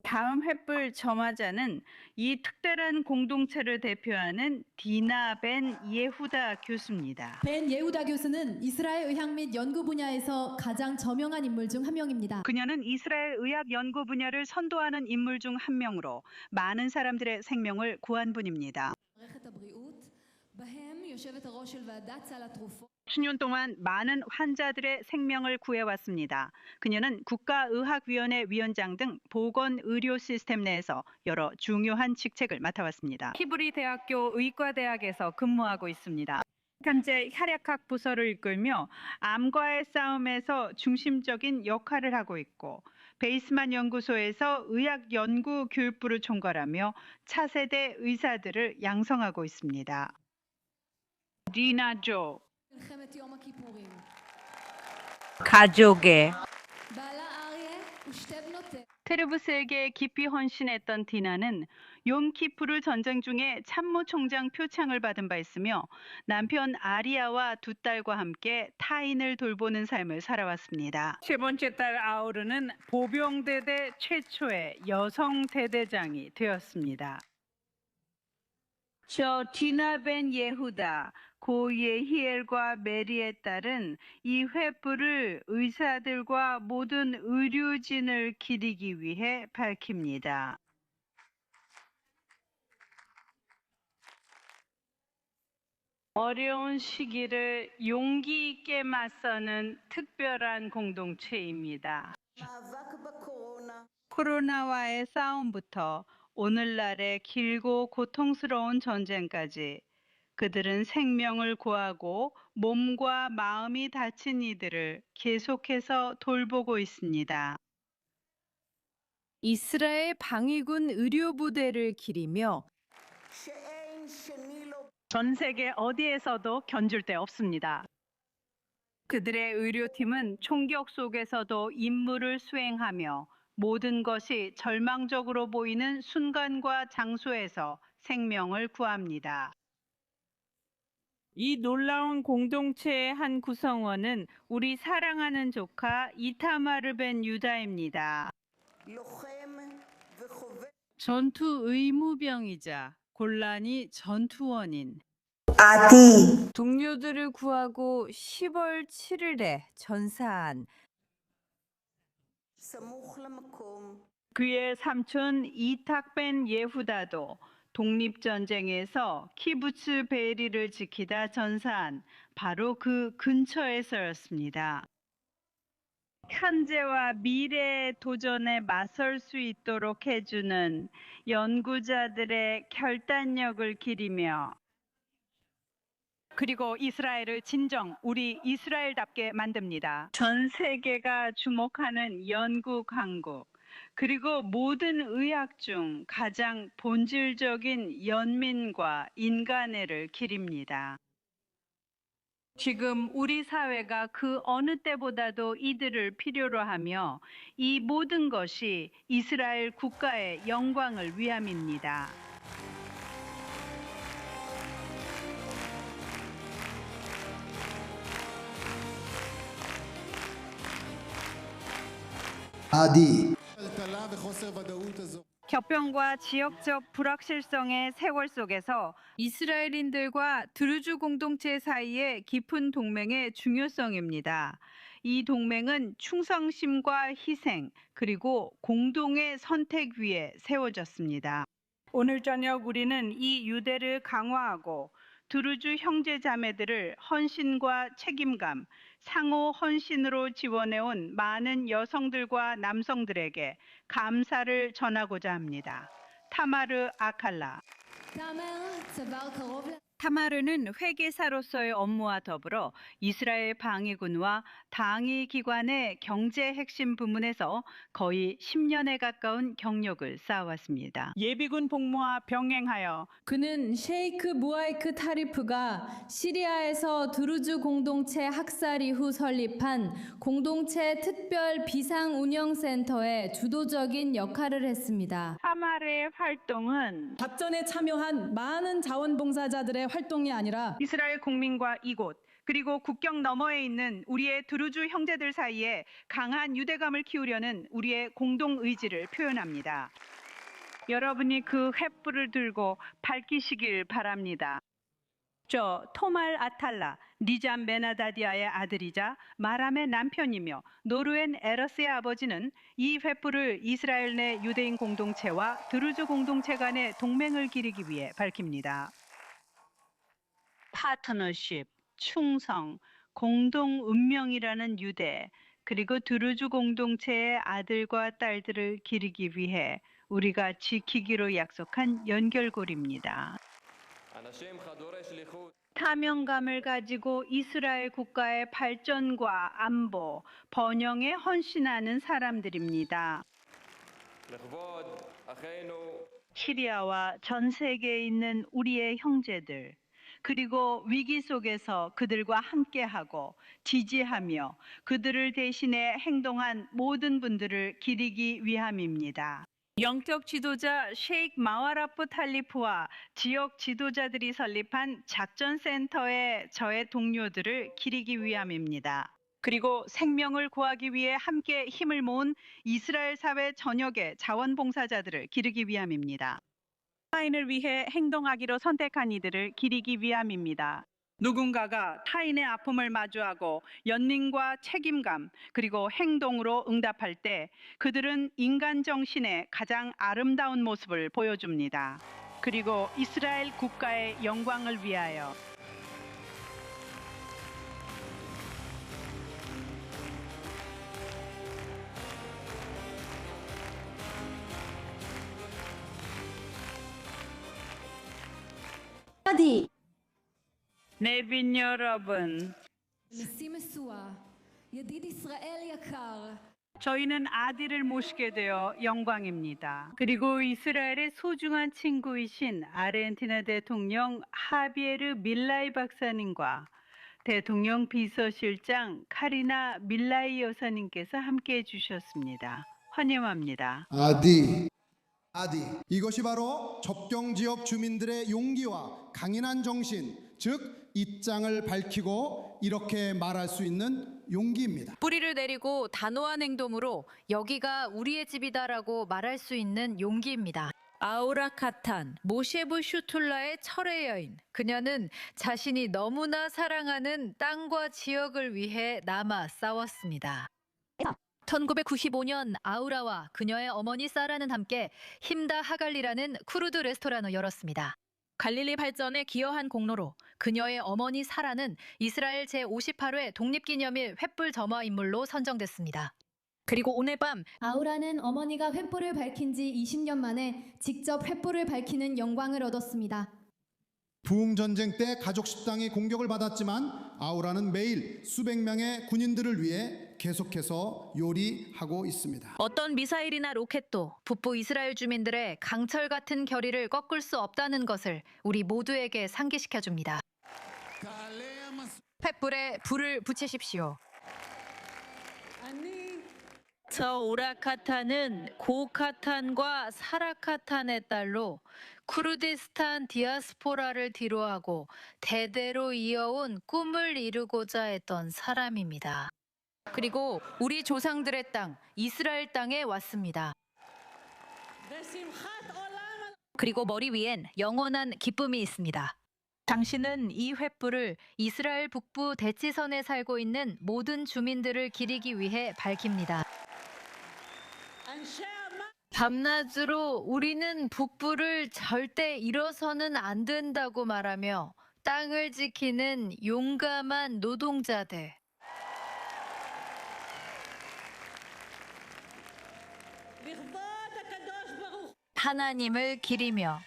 다음 횃불 점화자는 이 특별한 공동체를 대표하는 디나 벤 예후다 교수입니다. 벤 예후다 교수는 이스라엘 의학 및 연구 분야에서 가장 저명한 인물 중 한 명입니다. 그녀는 이스라엘 의학 연구 분야를 선도하는 인물 중 한 명으로 많은 사람들의 생명을 구한 분입니다. 수년 동안 많은 환자들의 생명을 구해왔습니다. 그녀는 국가의학위원회 위원장 등 보건의료 시스템 내에서 여러 중요한 직책을 맡아왔습니다. 히브리 대학교 의과대학에서 근무하고 있습니다. 현재 혈액학 부서를 이끌며 암과의 싸움에서 중심적인 역할을 하고 있고 베이스만 연구소에서 의학 연구 교육부를 총괄하며 차세대 의사들을 양성하고 있습니다. 디나 조 가족의 테르부스에게 깊이 헌신했던 디나는 욤키푸르 전쟁 중에 참모총장 표창을 받은 바 있으며 남편 아리아와 두 딸과 함께 타인을 돌보는 삶을 살아왔습니다. 세 번째 딸 아우르는 보병대대 최초의 여성 대대장이 되었습니다. 저 디나 벤 예후다 고 예히엘과 메리의 딸은 이 횃불을 의사들과 모든 의료진을 기리기 위해 밝힙니다. 어려운 시기를 용기 있게 맞서는 특별한 공동체입니다. 코로나와의 싸움부터 오늘날의 길고 고통스러운 전쟁까지 그들은 생명을 구하고 몸과 마음이 다친 이들을 계속해서 돌보고 있습니다. 이스라엘 방위군 의료부대를 기리며 전 세계 어디에서도 견줄 데 없습니다. 그들의 의료팀은 총격 속에서도 임무를 수행하며 모든 것이 절망적으로 보이는 순간과 장소에서 생명을 구합니다. 이 놀라운 공동체의 한 구성원은 우리 사랑하는 조카 이타마르 벤 유다입니다. 전투 의무병이자 곤란이 전투원인 아디 동료들을 구하고 10월 7일에 전사한 그의 삼촌 이탁 벤 예후다도 독립전쟁에서 키부츠 베리를 지키다 전사한 바로 그 근처에서였습니다. 현재와 미래의 도전에 맞설 수 있도록 해주는 연구자들의 결단력을 기리며 그리고 이스라엘을 진정 우리 이스라엘답게 만듭니다. 전 세계가 주목하는 연구 강국 그리고 모든 의학 중 가장 본질적인 연민과 인간애를 기립니다. 지금 우리 사회가 그 어느 때보다도 이들을 필요로 하며 이 모든 것이 이스라엘 국가의 영광을 위함입니다. 아디 격변과 지역적 불확실성의 세월 속에서 이스라엘인들과 드루즈 공동체 사이의 깊은 동맹의 중요성입니다. 이 동맹은 충성심과 희생 그리고 공동의 선택 위에 세워졌습니다. 오늘 저녁 우리는 이 유대를 강화하고 드루즈 형제 자매들을 헌신과 책임감, 상호 헌신으로 지원해온 많은 여성들과 남성들에게 감사를 전하고자 합니다. 타마르 아칼라. 타마르는 회계사로서의 업무와 더불어 이스라엘 방위군과 당위 기관의 경제 핵심 부문에서 거의 10년에 가까운 경력을 쌓아왔습니다. 예비군 복무와 병행하여 그는 셰이크 무하이크 타리프가 시리아에서 드루즈 공동체 학살 이후 설립한 공동체 특별 비상운영센터의 주도적인 역할을 했습니다. 타마르의 활동은 작전에 참여한 많은 자원봉사자들의 활동이 아니라 이스라엘 국민과 이곳 그리고 국경 너머에 있는 우리의 드루즈 형제들 사이에 강한 유대감을 키우려는 우리의 공동 의지를 표현합니다. 여러분이 그 횃불을 들고 밝히시길 바랍니다. 저 토말 아탈라, 니잠 메나다디아의 아들이자 마람의 남편이며 노르웬 에러스의 아버지는 이 횃불을 이스라엘 내 유대인 공동체와 드루즈 공동체 간의 동맹을 기리기 위해 밝힙니다. 파트너십, 충성, 공동 운명이라는 유대, 그리고 드루즈 공동체의 아들과 딸들을 기리기 위해 우리가 지키기로 약속한 연결고리입니다. 사명감을 가지고 이스라엘 국가의 발전과 안보, 번영에 헌신하는 사람들입니다. 시리아와 전 세계에 있는 우리의 형제들, 그리고 위기 속에서 그들과 함께하고 지지하며 그들을 대신해 행동한 모든 분들을 기리기 위함입니다. 영적 지도자 셰이크 마와라프 탈리프와 지역 지도자들이 설립한 작전센터의 저의 동료들을 기리기 위함입니다. 그리고 생명을 구하기 위해 함께 힘을 모은 이스라엘 사회 전역의 자원봉사자들을 기리기 위함입니다. 타인을 위해 행동하기로 선택한 이들을 기리기 위함입니다. 누군가가 타인의 아픔을 마주하고 연민과 책임감 그리고 행동으로 응답할 때 그들은 인간 정신의 가장 아름다운 모습을 보여줍니다. 그리고 이스라엘 국가의 영광을 위하여 아디 내빈 여러분, 저희는 아디를 모시게 되어 영광입니다. 그리고 이스라엘의 소중한 친구이신 아르헨티나 대통령 하비에르 밀라이 박사님과 대통령 비서실장 카리나 밀라이 여사님께서 함께해 주셨습니다. 환영합니다. 아디 이것이 바로 접경 지역 주민들의 용기와 강인한 정신, 즉 입장을 밝히고 이렇게 말할 수 있는 용기입니다. 뿌리를 내리고 단호한 행동으로 여기가 우리의 집이다라고 말할 수 있는 용기입니다. 아우라 카탄, 모셰브 슈툴라의 철의 여인. 그녀는 자신이 너무나 사랑하는 땅과 지역을 위해 남아 싸웠습니다. 1995년 아우라와 그녀의 어머니 사라는 함께 힘다 하갈리라는 쿠르드 레스토랑을 열었습니다. 갈릴리 발전에 기여한 공로로 그녀의 어머니 사라는 이스라엘 제58회 독립기념일 횃불 점화 인물로 선정됐습니다. 그리고 오늘 밤 아우라는 어머니가 횃불을 밝힌 지 20년 만에 직접 횃불을 밝히는 영광을 얻었습니다. 부흥전쟁 때 가족 식당이 공격을 받았지만 아우라는 매일 수백 명의 군인들을 위해 계속해서 요리하고 있습니다. 어떤 미사일이나 로켓도 북부 이스라엘 주민들의 강철 같은 결의를 꺾을 수 없다는 것을 우리 모두에게 상기시켜줍니다. 횃불에 불을 붙이십시오. 저 오라카탄은 고카탄과 사라카탄의 딸로 쿠르디스탄 디아스포라를 뒤로하고 대대로 이어온 꿈을 이루고자 했던 사람입니다. 그리고 우리 조상들의 땅, 이스라엘 땅에 왔습니다. 그리고 머리 위엔 영원한 기쁨이 있습니다. 당신은 이 횃불을 이스라엘 북부 대치선에 살고 있는 모든 주민들을 기리기 위해 밝힙니다. 밤낮으로 우리는 북부를 절대 잃어서는 안 된다고 말하며 땅을 지키는 용감한 노동자들. 하나님을 기리며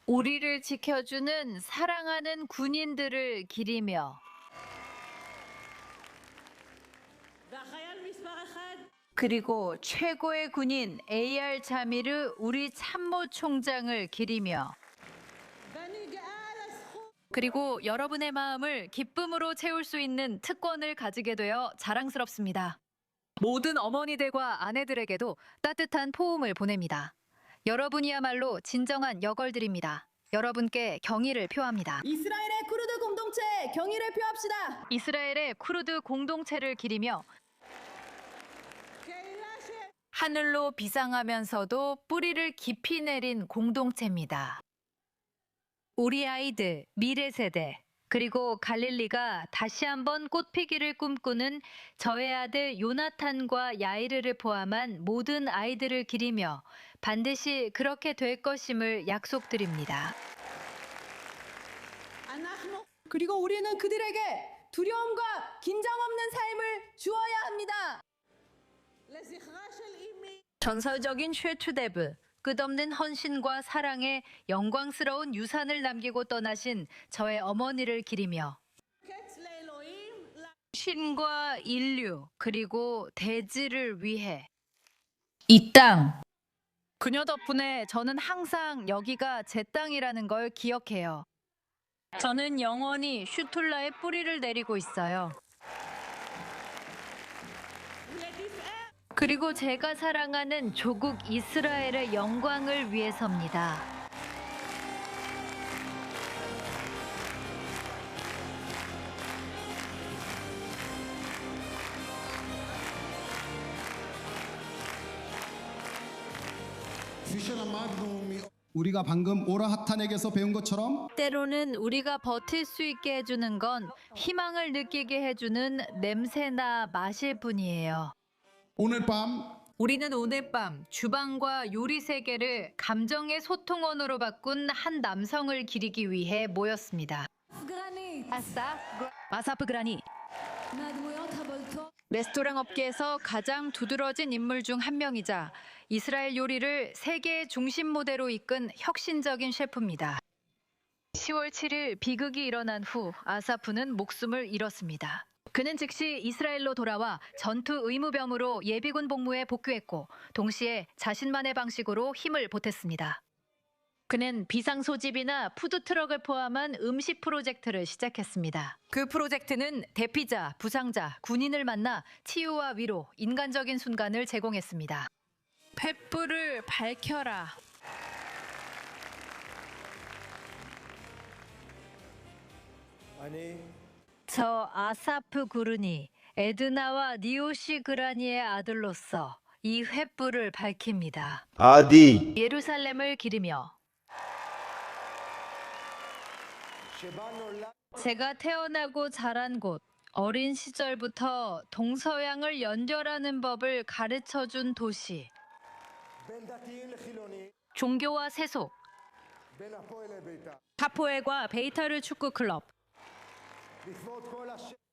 우리를 지켜주는 사랑하는 군인들을 기리며 그리고 최고의 군인 AR 자미르 우리 참모 총장을 기리며 그리고 여러분의 마음을 기쁨으로 채울 수 있는 특권을 가지게 되어 자랑스럽습니다. 모든 어머니들과 아내들에게도 따뜻한 포옹을 보냅니다. 여러분이야말로 진정한 여걸들입니다. 여러분께 경의를 표합니다. 이스라엘의 쿠르드 공동체 경의를 표합시다. 이스라엘의 쿠르드 공동체를 기리며 하늘로 비상하면서도 뿌리를 깊이 내린 공동체입니다. 우리 아이들, 미래 세대, 그리고 갈릴리가 다시 한번 꽃피기를 꿈꾸는 저의 아들 요나탄과 야이르를 포함한 모든 아이들을 기리며 반드시 그렇게 될 것임을 약속드립니다. 그리고 우리는 그들에게 두려움과 긴장 없는 삶을 주어야 합니다. 전설적인 쉐투데브, 끝없는 헌신과 사랑의 영광스러운 유산을 남기고 떠나신 저의 어머니를 기리며 신과 인류 그리고 대지를 위해 이 땅, 그녀 덕분에 저는 항상 여기가 제 땅이라는 걸 기억해요. 저는 영원히 슈툴라의 뿌리를 내리고 있어요. 그리고 제가 사랑하는 조국 이스라엘의 영광을 위해서입니다. 우리가 방금 오라하탄에게서 배운 것처럼 때로는 우리가 버틸 수 있게 해주는 건 희망을 느끼게 해주는 냄새나 맛일 뿐이에요. 우리는 오늘 밤 주방과 요리 세계를 감정의 소통원으로 바꾼 한 남성을 기리기 위해 모였습니다. 아사프 그라니. 레스토랑 업계에서 가장 두드러진 인물 중 한 명이자 이스라엘 요리를 세계의 중심 무대로 이끈 혁신적인 셰프입니다. 10월 7일 비극이 일어난 후 아사프는 목숨을 잃었습니다. 그는 즉시 이스라엘로 돌아와 전투 의무병으로 예비군 복무에 복귀했고 동시에 자신만의 방식으로 힘을 보탰습니다. 그는 비상소집이나 푸드트럭을 포함한 음식 프로젝트를 시작했습니다. 그 프로젝트는 대피자, 부상자, 군인을 만나 치유와 위로, 인간적인 순간을 제공했습니다. 횃불을 밝혀라. 저 아사프 구르니, 에드나와 니오시 그라니의 아들로서 이 횃불을 밝힙니다. 아디. 예루살렘을 기리며 제가 태어나고 자란 곳, 어린 시절부터 동서양을 연결하는 법을 가르쳐준 도시. 종교와 세속, 하포엘과 베이타르 축구 클럽.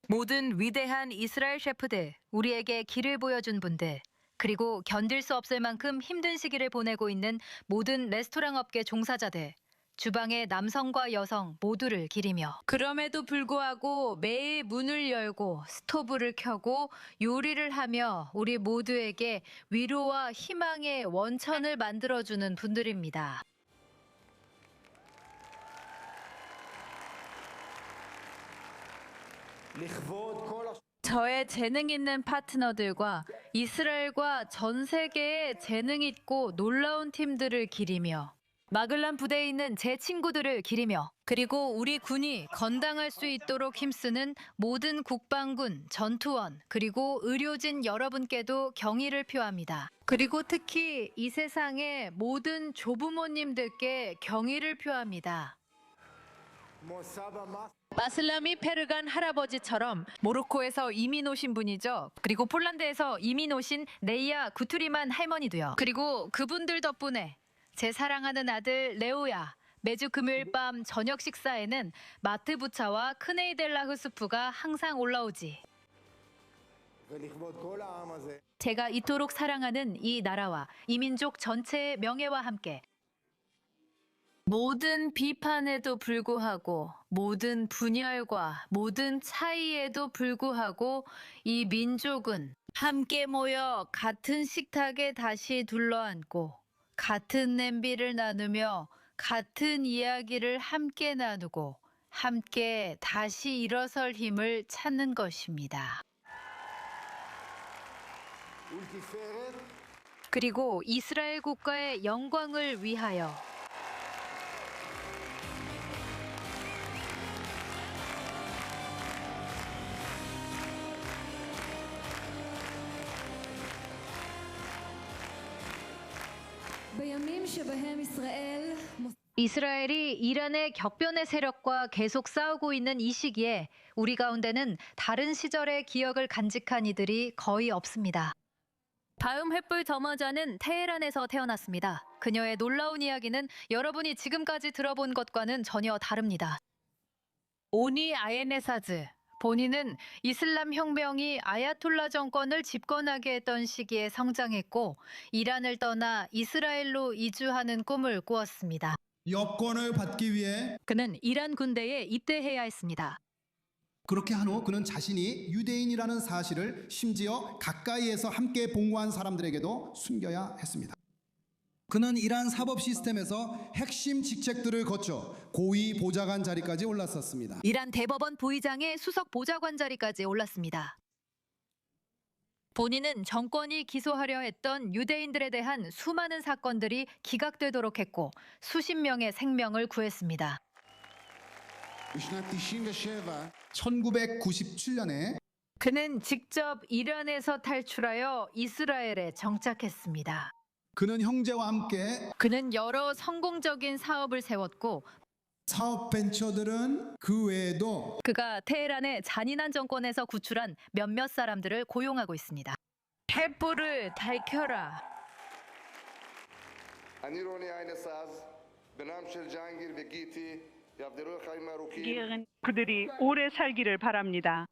모든 위대한 이스라엘 셰프들, 우리에게 길을 보여준 분들, 그리고 견딜 수 없을 만큼 힘든 시기를 보내고 있는 모든 레스토랑 업계 종사자들, 주방의 남성과 여성 모두를 기리며 그럼에도 불구하고 매일 문을 열고 스토브를 켜고 요리를 하며 우리 모두에게 위로와 희망의 원천을 만들어주는 분들입니다. 저의 재능 있는 파트너들과 이스라엘과 전 세계의 재능 있고 놀라운 팀들을 기리며 마글란 부대에 있는 제 친구들을 기리며 그리고 우리 군이 건당할 수 있도록 힘쓰는 모든 국방군, 전투원, 그리고 의료진 여러분께도 경의를 표합니다. 그리고 특히 이 세상의 모든 조부모님들께 경의를 표합니다. 마슬라미 페르간 할아버지처럼 모로코에서 이민 오신 분이죠. 그리고 폴란드에서 이민 오신 네이아 구투리만 할머니도요. 그리고 그분들 덕분에 제 사랑하는 아들 레오야, 매주 금요일 밤 저녁 식사에는 마트 부차와 크네이델라 흐스프가 항상 올라오지. 제가 이토록 사랑하는 이 나라와 이 민족 전체의 명예와 함께 모든 비판에도 불구하고 모든 분열과 모든 차이에도 불구하고 이 민족은 함께 모여 같은 식탁에 다시 둘러앉고 같은 냄비를 나누며 같은 이야기를 함께 나누고 함께 다시 일어설 힘을 찾는 것입니다. 그리고 이스라엘 국가의 영광을 위하여 이스라엘이 이란의 격변의 세력과 계속 싸우고 있는 이 시기에 우리 가운데는 다른 시절의 기억을 간직한 이들이 거의 없습니다. 다음 횃불 점화자는 테헤란에서 태어났습니다. 그녀의 놀라운 이야기는 여러분이 지금까지 들어본 것과는 전혀 다릅니다. 오니 아예네사즈. 본인은 이슬람 혁명이 아야톨라 정권을 집권하게 했던 시기에 성장했고 이란을 떠나 이스라엘로 이주하는 꿈을 꾸었습니다. 여권을 받기 위해 그는 이란 군대에 입대해야 했습니다. 그렇게 한 후 그는 자신이 유대인이라는 사실을 심지어 가까이에서 함께 봉고한 사람들에게도 숨겨야 했습니다. 그는 이란 사법 시스템에서 핵심 직책들을 거쳐 고위 보좌관 자리까지 올랐었습니다. 이란 대법원 부의장의 수석 보좌관 자리까지 올랐습니다. 본인은 정권이 기소하려 했던 유대인들에 대한 수많은 사건들이 기각되도록 했고 수십 명의 생명을 구했습니다. 1997년에 그는 직접 이란에서 탈출하여 이스라엘에 정착했습니다. 그는 형제와 함께 그는 여러 성공적인 사업을 세웠고 사업 벤처들은 그 외에도 그가 테헤란의 잔인한 정권에서 구출한 몇몇 사람들을 고용하고 있습니다. 횃불을 밝혀라. 그들이 오래 살기를 바랍니다.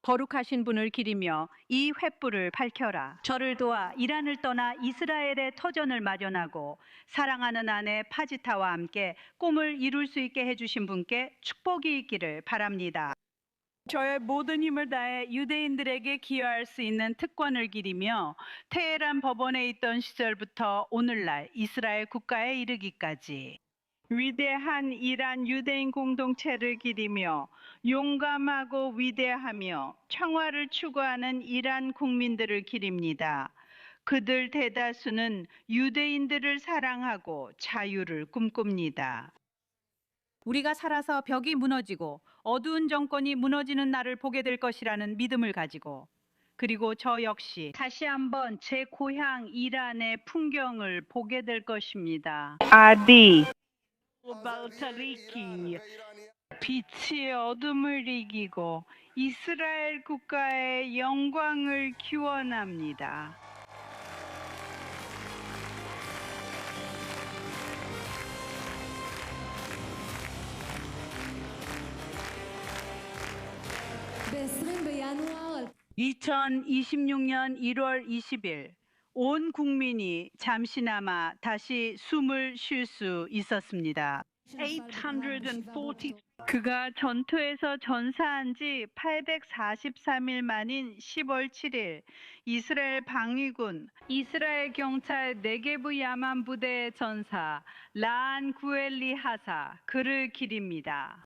거룩하신 분을 기리며 이 횃불을 밝혀라. 저를 도와 이란을 떠나 이스라엘의 터전을 마련하고 사랑하는 아내 파지타와 함께 꿈을 이룰 수 있게 해주신 분께 축복이 있기를 바랍니다. 저의 모든 힘을 다해 유대인들에게 기여할 수 있는 특권을 기리며 테헤란 법원에 있던 시절부터 오늘날 이스라엘 국가에 이르기까지 위대한 이란 유대인 공동체를 기리며 용감하고 위대하며 평화를 추구하는 이란 국민들을 기립니다. 그들 대다수는 유대인들을 사랑하고 자유를 꿈꿉니다. 우리가 살아서 벽이 무너지고 어두운 정권이 무너지는 날을 보게 될 것이라는 믿음을 가지고 그리고 저 역시 다시 한번 제 고향 이란의 풍경을 보게 될 것입니다. 아디 발타리키 빛이 어둠을 이기고 이스라엘 국가의 영광을 기원합니다. anual 2026년 1월 20일 온 국민이 잠시나마 다시 숨을 쉴 수 있었습니다. 840 그가 전투에서 전사한 지 843일 만인 10월 7일 이스라엘 방위군 이스라엘 경찰 네게브 야만 부대의 전사 라안 구엘리 하사 그를 기립니다.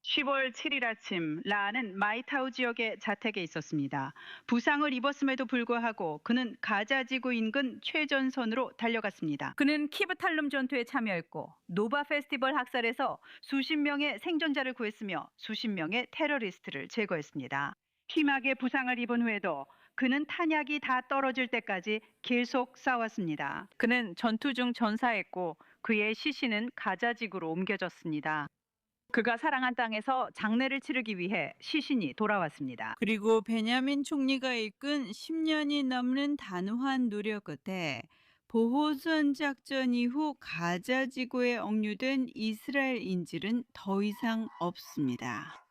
10월 7일 아침 라안은 마이타우 지역의 자택에 있었습니다. 부상을 입었음에도 불구하고 그는 가자 지구 인근 최전선으로 달려갔습니다. 그는 키브탈룸 전투에 참여했고 노바 페스티벌 학살에서 수십 명의 생존자를 구했으며 수십 명의 테러리스트를 제거했습니다. 심하게 부상을 입은 후에도 그는 탄약이 다 떨어질 때까지 계속 싸웠습니다. 그는 전투 중 전사했고 그의 시신은 가자 지구로 옮겨졌습니다. 그가 사랑한 땅에서 장례를 치르기 위해 시신이 돌아왔습니다. 그리고 베냐민 총리가 이끈 10년이 넘는 단호한 노력 끝에 보호선 작전 이후 가자 지구에 억류된 이스라엘 인질은 더 이상 없습니다.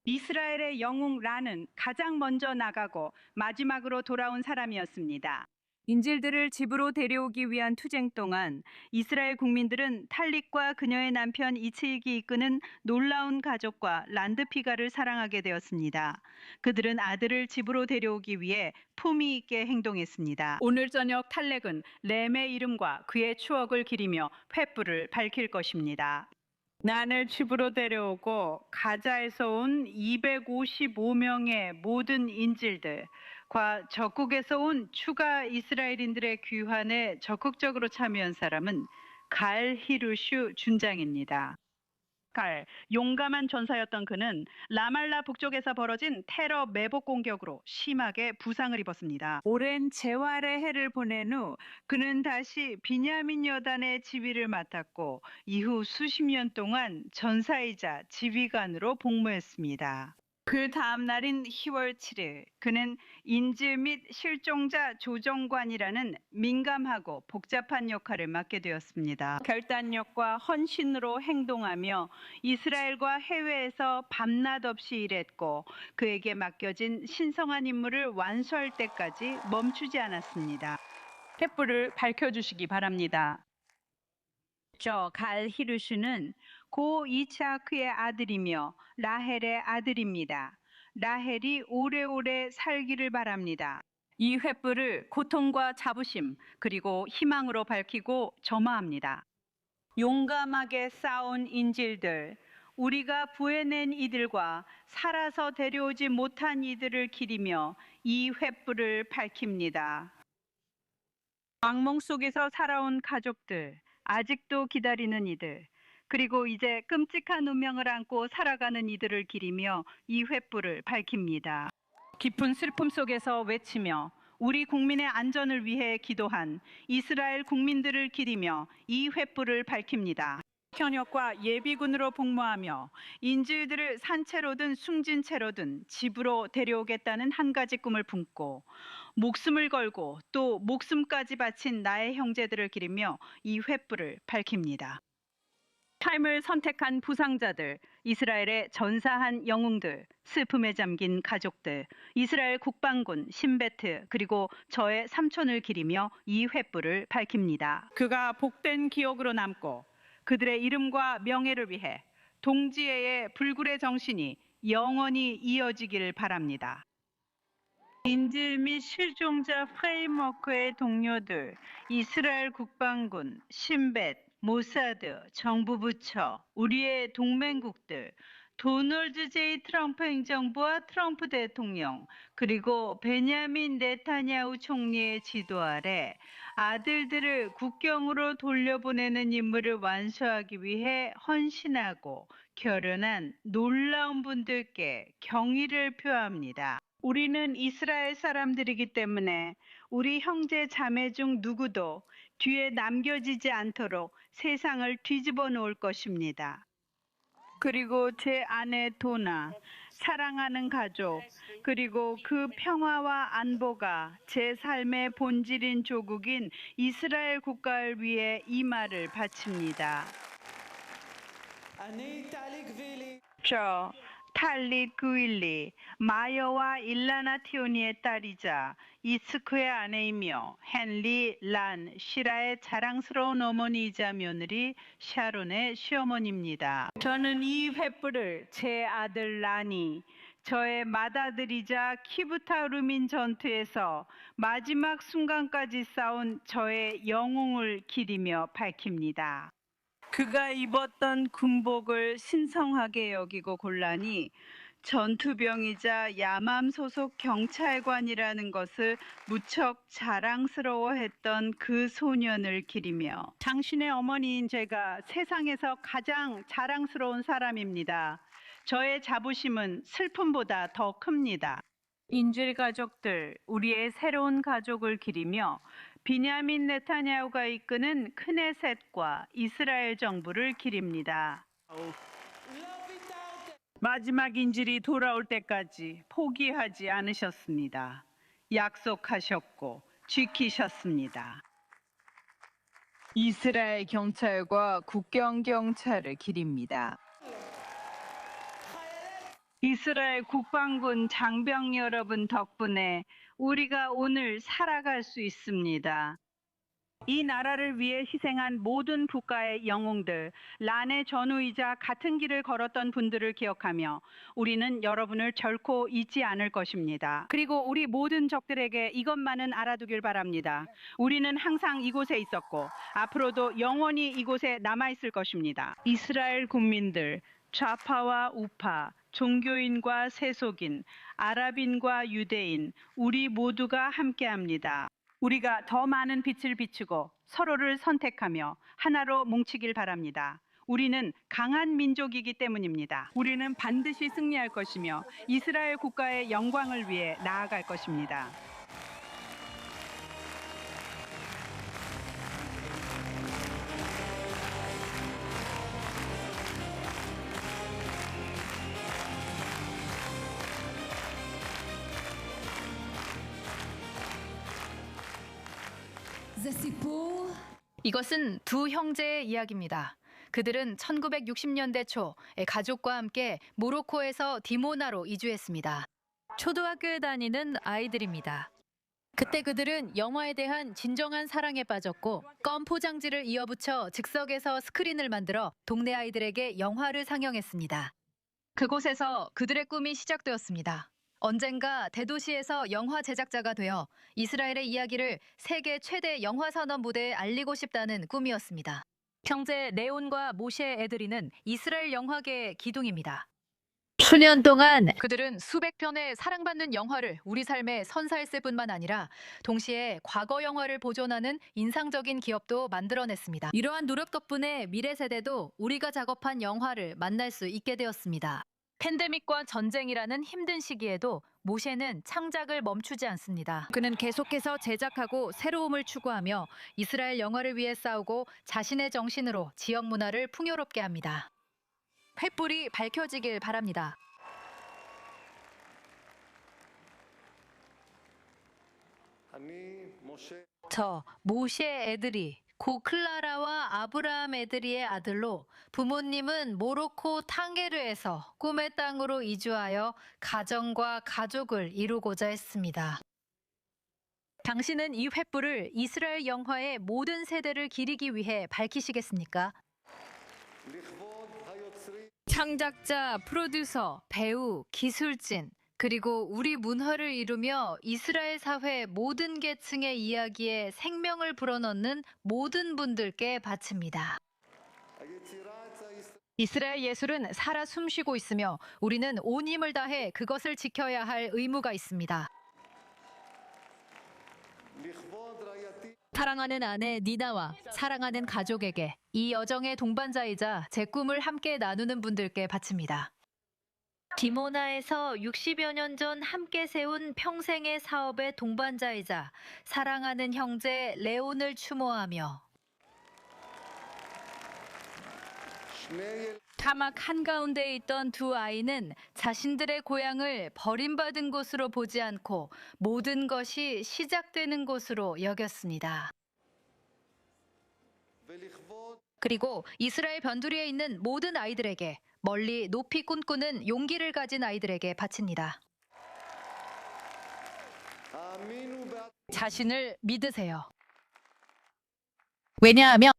이스라엘의 영웅 라는 가장 먼저 나가고 마지막으로 돌아온 사람이었습니다. 인질들을 집으로 데려오기 위한 투쟁 동안 이스라엘 국민들은 탈릭과 그녀의 남편 이츠익이 이끄는 놀라운 가족과 란드피가를 사랑하게 되었습니다. 그들은 아들을 집으로 데려오기 위해 품위 있게 행동했습니다. 오늘 저녁 탈렉은 램의 이름과 그의 추억을 기리며 횃불을 밝힐 것입니다. 난을 집으로 데려오고 가자에서 온 255명의 모든 인질들과 적국에서 온 추가 이스라엘인들의 귀환에 적극적으로 참여한 사람은 갈 히루슈 준장입니다. 갈, 용감한 전사였던 그는 라말라 북쪽에서 벌어진 테러 매복 공격으로 심하게 부상을 입었습니다. 오랜 재활의 해를 보낸 후 그는 다시 비냐민 여단의 지휘를 맡았고 이후 수십 년 동안 전사이자 지휘관으로 복무했습니다. 그 다음 날인 10월 7일 그는 인질 및 실종자 조정관이라는 민감하고 복잡한 역할을 맡게 되었습니다. 결단력과 헌신으로 행동하며 이스라엘과 해외에서 밤낮 없이 일했고 그에게 맡겨진 신성한 임무를 완수할 때까지 멈추지 않았습니다. 횃불을 밝혀주시기 바랍니다. 저 갈 히루슈는 고 이츠하크의 아들이며 라헬의 아들입니다. 라헬이 오래오래 살기를 바랍니다. 이 횃불을 고통과 자부심 그리고 희망으로 밝히고 점화합니다. 용감하게 싸운 인질들, 우리가 구해낸 이들과 살아서 데려오지 못한 이들을 기리며 이 횃불을 밝힙니다. 악몽 속에서 살아온 가족들, 아직도 기다리는 이들, 그리고 이제 끔찍한 운명을 안고 살아가는 이들을 기리며 이 횃불을 밝힙니다. 깊은 슬픔 속에서 외치며 우리 국민의 안전을 위해 기도한 이스라엘 국민들을 기리며 이 횃불을 밝힙니다. 현역과 예비군으로 복무하며 인질들을 산채로든 숨진 채로든 집으로 데려오겠다는 한 가지 꿈을 품고 목숨을 걸고 또 목숨까지 바친 나의 형제들을 기리며 이 횃불을 밝힙니다. 삶을 선택한 부상자들, 이스라엘의 전사한 영웅들, 슬픔에 잠긴 가족들, 이스라엘 국방군, 신베트, 그리고 저의 삼촌을 기리며 이 횃불을 밝힙니다. 그가 복된 기억으로 남고 그들의 이름과 명예를 위해 동지애의 불굴의 정신이 영원히 이어지기를 바랍니다. 인질 및 실종자 프레임워크의 동료들, 이스라엘 국방군, 신벳, 모사드, 정부 부처, 우리의 동맹국들, 도널드 J. 트럼프 행정부와 트럼프 대통령, 그리고 베냐민 네타냐후 총리의 지도 아래 아들들을 국경으로 돌려보내는 임무를 완수하기 위해 헌신하고 결연한 놀라운 분들께 경의를 표합니다. 우리는 이스라엘 사람들이기 때문에 우리 형제 자매 중 누구도 뒤에 남겨지지 않도록 세상을 뒤집어 놓을 것입니다. 그리고 제 아내 도나, 사랑하는 가족, 그리고 그 평화와 안보가 제 삶의 본질인 조국인 이스라엘 국가를 위해 이 말을 바칩니다. 저 탈릿 그윌리, 마여와 일라나 티오니의 딸이자 이스크의 아내이며 헨리 란 시라의 자랑스러운 어머니이자 며느리 샤론의 시어머니입니다. 저는 이 횃불을 제 아들 란이 저의 맏아들이자 키부타르민 전투에서 마지막 순간까지 싸운 저의 영웅을 기리며 밝힙니다. 그가 입었던 군복을 신성하게 여기고 곤란히 전투병이자 야맘 소속 경찰관이라는 것을 무척 자랑스러워했던 그 소년을 기리며 당신의 어머니인 제가 세상에서 가장 자랑스러운 사람입니다. 저의 자부심은 슬픔보다 더 큽니다. 인질 가족들, 우리의 새로운 가족을 기리며 비냐민 네타냐후가 이끄는 크네셋과 이스라엘 정부를 기립니다. 마지막 인질이 돌아올 때까지 포기하지 않으셨습니다. 약속하셨고 지키셨습니다. 이스라엘 경찰과 국경 경찰을 기립니다. 이스라엘 국방군 장병 여러분 덕분에 우리가 오늘 살아갈 수 있습니다. 이 나라를 위해 희생한 모든 국가의 영웅들, 란의 전우이자 같은 길을 걸었던 분들을 기억하며 우리는 여러분을 결코 잊지 않을 것입니다. 그리고 우리 모든 적들에게 이것만은 알아두길 바랍니다. 우리는 항상 이곳에 있었고 앞으로도 영원히 이곳에 남아있을 것입니다. 이스라엘 국민들, 좌파와 우파, 종교인과 세속인, 아랍인과 유대인, 우리 모두가 함께합니다. 우리가 더 많은 빛을 비추고 서로를 선택하며 하나로 뭉치길 바랍니다. 우리는 강한 민족이기 때문입니다. 우리는 반드시 승리할 것이며 이스라엘 국가의 영광을 위해 나아갈 것입니다. 이것은 두 형제의 이야기입니다. 그들은 1960년대 초 가족과 함께 모로코에서 디모나로 이주했습니다. 초등학교에 다니는 아이들입니다. 그때 그들은 영화에 대한 진정한 사랑에 빠졌고 껌 포장지를 이어붙여 즉석에서 스크린을 만들어 동네 아이들에게 영화를 상영했습니다. 그곳에서 그들의 꿈이 시작되었습니다. 언젠가 대도시에서 영화 제작자가 되어 이스라엘의 이야기를 세계 최대 영화 산업 무대에 알리고 싶다는 꿈이었습니다. 형제 레온과 모셰 에드리는 이스라엘 영화계의 기둥입니다. 수년 동안 그들은 수백 편의 사랑받는 영화를 우리 삶에 선사했을 뿐만 아니라 동시에 과거 영화를 보존하는 인상적인 기업도 만들어냈습니다. 이러한 노력 덕분에 미래 세대도 우리가 작업한 영화를 만날 수 있게 되었습니다. 팬데믹과 전쟁이라는 힘든 시기에도 모셰는 창작을 멈추지 않습니다. 그는 계속해서 제작하고 새로움을 추구하며 이스라엘 영화를 위해 싸우고 자신의 정신으로 지역 문화를 풍요롭게 합니다. 횃불이 밝혀지길 바랍니다. 저 모셰 애들이 고 클라라와 아브라함 애들이의 아들로 부모님은 모로코 탕게르에서 꿈의 땅으로 이주하여 가정과 가족을 이루고자 했습니다. 당신은 이 횃불을 이스라엘 영화의 모든 세대를 기리기 위해 밝히시겠습니까? 창작자, 프로듀서, 배우, 기술진, 그리고 우리 문화를 이루며 이스라엘 사회 모든 계층의 이야기에 생명을 불어넣는 모든 분들께 바칩니다. 이스라엘 예술은 살아 숨쉬고 있으며 우리는 온 힘을 다해 그것을 지켜야 할 의무가 있습니다. 사랑하는 아내 니나와 사랑하는 가족에게 이 여정의 동반자이자 제 꿈을 함께 나누는 분들께 바칩니다. 디모나에서 60여 년 전 함께 세운 평생의 사업의 동반자이자 사랑하는 형제 레온을 추모하며 사막 한가운데에 있던 두 아이는 자신들의 고향을 버림받은 곳으로 보지 않고 모든 것이 시작되는 곳으로 여겼습니다. 그리고 이스라엘 변두리에 있는 모든 아이들에게, 멀리 높이 꿈꾸는 용기를 가진 아이들에게 바칩니다. 자신을 믿으세요. 왜냐하면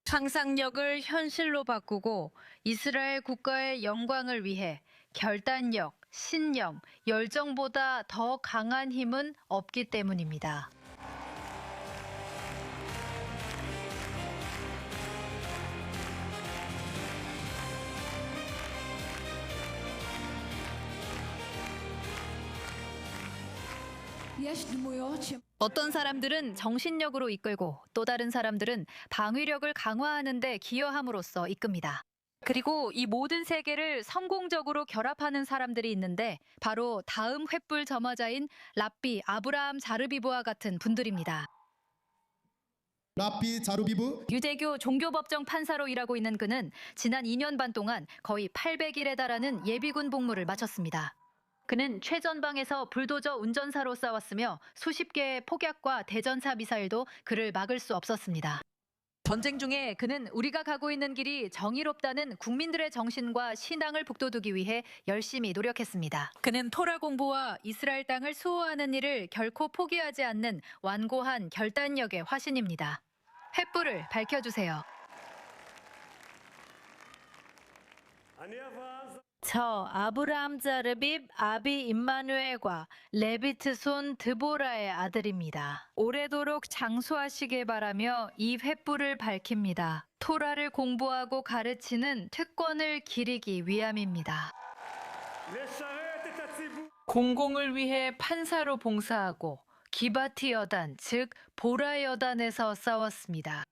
상상력을 현실로 바꾸고 이스라엘 국가의 영광을 위해 결단력, 신령, 열정보다 더 강한 힘은 없기 때문입니다. 어떤 사람들은 정신력으로 이끌고 또 다른 사람들은 방위력을 강화하는 데 기여함으로써 이끕니다. 그리고 이 모든 세계를 성공적으로 결합하는 사람들이 있는데 바로 다음 횃불 점화자인 랍비 아브라함 자르비브와 같은 분들입니다. 랍비 자르비브 유대교 종교법정 판사로 일하고 있는 그는 지난 2년 반 동안 거의 800일에 달하는 예비군 복무를 마쳤습니다. 그는 최전방에서 불도저 운전사로 싸웠으며 수십 개의 폭약과 대전차 미사일도 그를 막을 수 없었습니다. 전쟁 중에 그는 우리가 가고 있는 길이 정의롭다는 국민들의 정신과 신앙을 북돋우기 위해 열심히 노력했습니다. 그는 토라 공부와 이스라엘 땅을 수호하는 일을 결코 포기하지 않는 완고한 결단력의 화신입니다. 횃불을 밝혀주세요. 저 아브라함 자르빕 아비 임마누엘과 레비트 손 드보라의 아들입니다. 오래도록 장수하시길 바라며 이 횃불을 밝힙니다. 토라를 공부하고 가르치는 특권을 기리기 위함입니다. 공공을 위해 판사로 봉사하고 기바티 여단, 즉 보라 여단에서 싸웠습니다.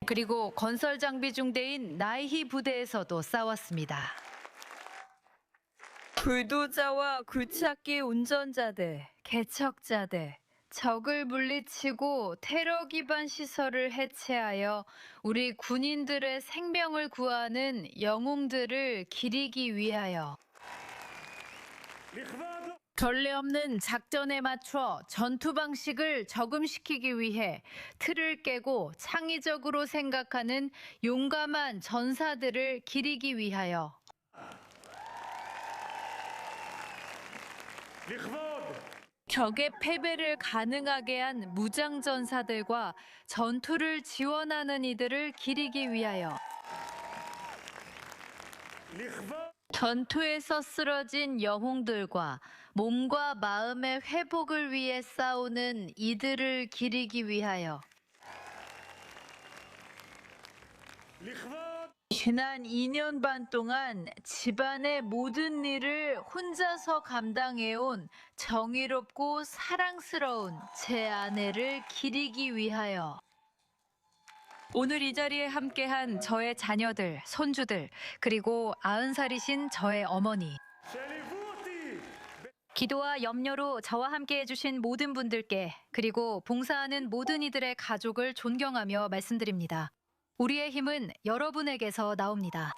그리고 건설 장비 중대인 나이히 부대에서도 싸웠습니다. 불도저와 굴착기 운전자들, 개척자들, 적을 물리치고 테러 기반 시설을 해체하여 우리 군인들의 생명을 구하는 영웅들을 기리기 위하여 전례 없는 작전에 맞춰 전투 방식을 적응시키기 위해 틀을 깨고 창의적으로 생각하는 용감한 전사들을 기리기 위하여 적의 패배를 가능하게 한 무장 전사들과 전투를 지원하는 이들을 기리기 위하여 전투에서 쓰러진 영웅들과 몸과 마음의 회복을 위해 싸우는 이들을 기리기 위하여 지난 2년 반 동안 집안의 모든 일을 혼자서 감당해온 정의롭고 사랑스러운 제 아내를 기리기 위하여 오늘 이 자리에 함께한 저의 자녀들, 손주들, 그리고 90살이신 저의 어머니. 기도와 염려로 저와 함께 해주신 모든 분들께 그리고 봉사하는 모든 이들의 가족을 존경하며 말씀드립니다. 우리의 힘은 여러분에게서 나옵니다.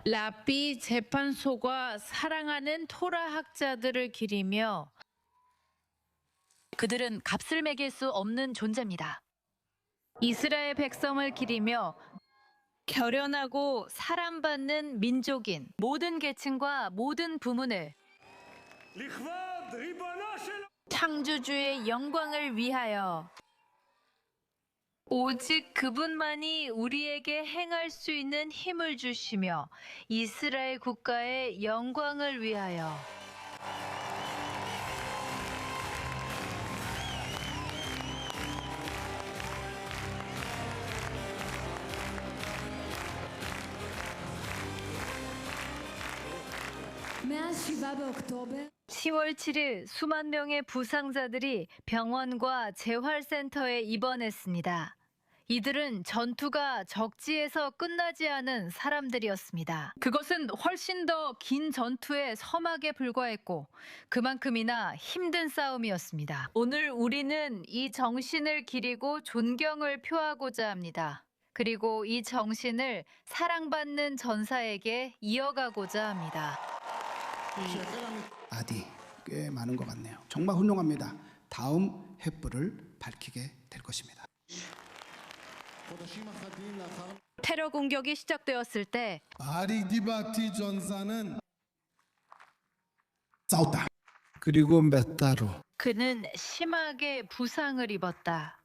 랍비 재판소가 사랑하는 토라 학자들을 기리며 그들은 값을 매길 수 없는 존재입니다. 이스라엘 백성을 기리며 결연하고 사랑받는 민족인 모든 계층과 모든 부문을 창조주의 영광을 위하여 오직 그분만이 우리에게 행할 수 있는 힘을 주시며 이스라엘 국가의 영광을 위하여 מ-7 10월 7일 수만 명의 부상자들이 병원과 재활센터에 입원했습니다. 이들은 전투가 적지에서 끝나지 않은 사람들이었습니다. 그것은 훨씬 더 긴 전투의 서막에 불과했고 그만큼이나 힘든 싸움이었습니다. 오늘 우리는 이 정신을 기리고 존경을 표하고자 합니다. 그리고 이 정신을 사랑받는 전사에게 이어가고자 합니다. 아디, 꽤 많은 것 같네요. 정말 훌륭합니다. 다음 횃불을 밝히게 될 것입니다. 테러 공격이 시작되었을 때 아리디바티 전사는 싸웠다. 그리고 몇 달 후 그는 심하게 부상을 입었다.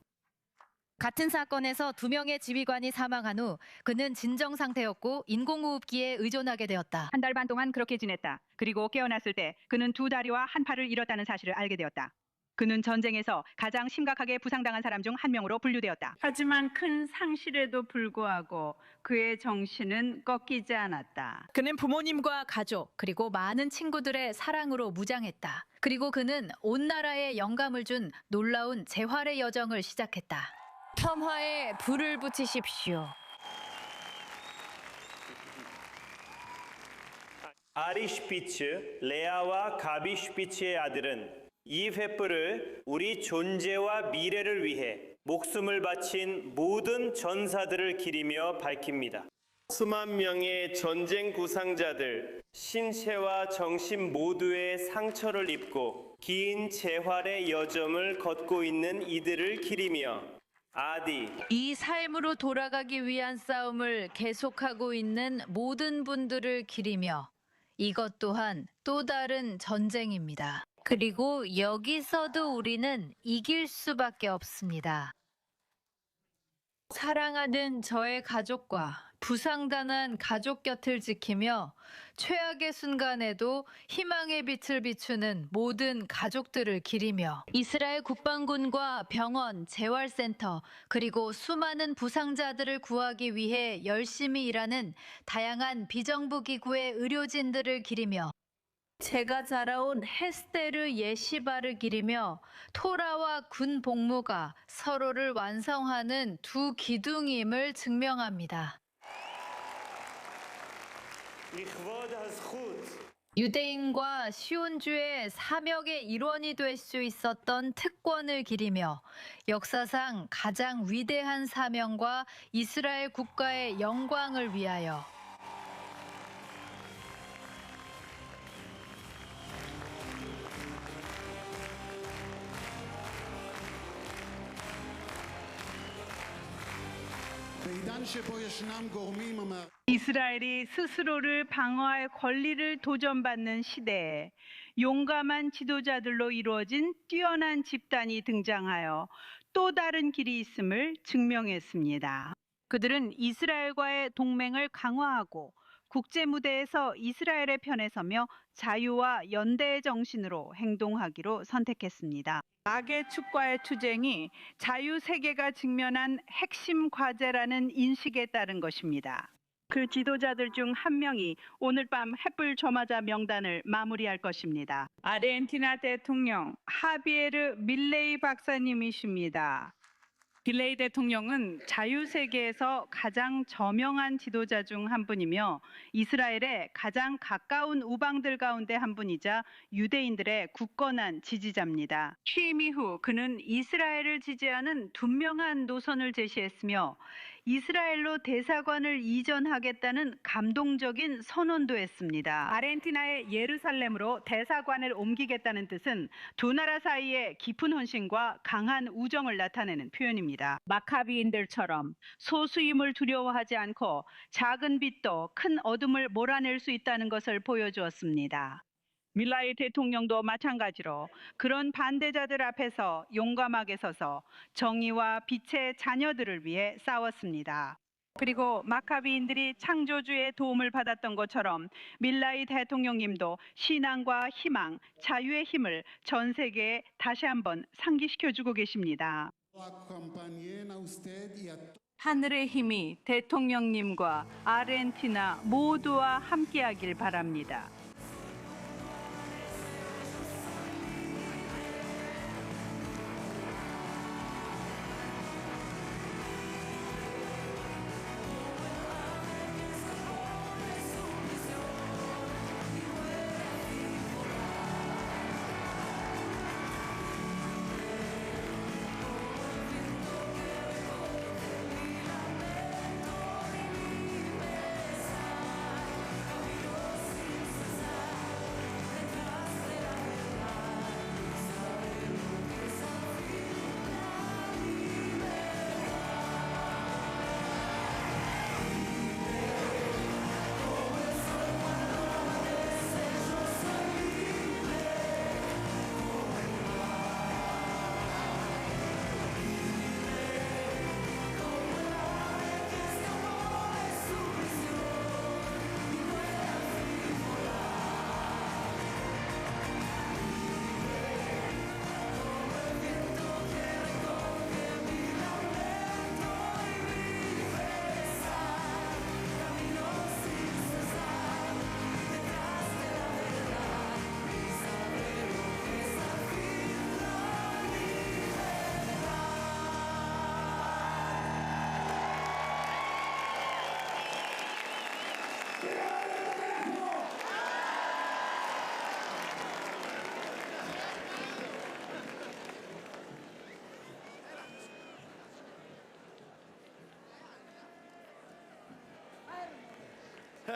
같은 사건에서 2명의 지휘관이 사망한 후 그는 진정 상태였고 인공호흡기에 의존하게 되었다. 한 달 반 동안 그렇게 지냈다. 그리고 깨어났을 때 그는 2다리와 한 팔을 잃었다는 사실을 알게 되었다. 그는 전쟁에서 가장 심각하게 부상당한 사람 중 한 명으로 분류되었다. 하지만 큰 상실에도 불구하고 그의 정신은 꺾이지 않았다. 그는 부모님과 가족 그리고 많은 친구들의 사랑으로 무장했다. 그리고 그는 온 나라에 영감을 준 놀라운 재활의 여정을 시작했다. 폄하에 불을 붙이십시오. 아리 슈피츠, 레아와 가비 슈피츠의 아들은 이 횃불을 우리 존재와 미래를 위해 목숨을 바친 모든 전사들을 기리며 밝힙니다. 수만 명의 전쟁 부상자들, 신체와 정신 모두의 상처를 입고 긴 재활의 여정을 걷고 있는 이들을 기리며 아디, 이 삶으로 돌아가기 위한 싸움을 계속하고 있는 모든 분들을 기리며 이것 또한 또 다른 전쟁입니다. 그리고 여기서도 우리는 이길 수밖에 없습니다. 사랑하는 저의 가족과 부상당한 가족 곁을 지키며 최악의 순간에도 희망의 빛을 비추는 모든 가족들을 기리며 이스라엘 국방군과 병원, 재활센터 그리고 수많은 부상자들을 구하기 위해 열심히 일하는 다양한 비정부 기구의 의료진들을 기리며 제가 자라온 헤스테르 예시바를 기리며 토라와 군 복무가 서로를 완성하는 두 기둥임을 증명합니다. 유대인과 시온주의 사명의 일원이 될 수 있었던 특권을 기리며 역사상 가장 위대한 사명과 이스라엘 국가의 영광을 위하여 이스라엘이 스스로를 방어할 권리를 도전받는 시대에 용감한 지도자들로 이루어진 뛰어난 집단이 등장하여 또 다른 길이 있음을 증명했습니다. 그들은 이스라엘과의 동맹을 강화하고 국제 무대에서 이스라엘의 편에 서며 자유와 연대의 정신으로 행동하기로 선택했습니다. 악의 축과의 투쟁이 자유세계가 직면한 핵심 과제라는 인식에 따른 것입니다. 그 지도자들 중 한 명이 오늘 밤 횃불 점화자 명단을 마무리할 것입니다. 아르헨티나 대통령 하비에르 밀레이 박사님이십니다. 밀레이 대통령은 자유세계에서 가장 저명한 지도자 중 한 분이며 이스라엘의 가장 가까운 우방들 가운데 한 분이자 유대인들의 굳건한 지지자입니다. 취임 이후 그는 이스라엘을 지지하는 분명한 노선을 제시했으며 이스라엘로 대사관을 이전하겠다는 감동적인 선언도 했습니다. 아르헨티나의 예루살렘으로 대사관을 옮기겠다는 뜻은 두 나라 사이의 깊은 헌신과 강한 우정을 나타내는 표현입니다. 마카비인들처럼 소수임을 두려워하지 않고 작은 빛도 큰 어둠을 몰아낼 수 있다는 것을 보여주었습니다. 밀라이 대통령도 마찬가지로 그런 반대자들 앞에서 용감하게 서서 정의와 빛의 자녀들을 위해 싸웠습니다. 그리고 마카비인들이 창조주의 도움을 받았던 것처럼 밀라이 대통령님도 신앙과 희망, 자유의 힘을 전 세계에 다시 한번 상기시켜주고 계십니다. 하늘의 힘이 대통령님과 아르헨티나 모두와 함께하길 바랍니다.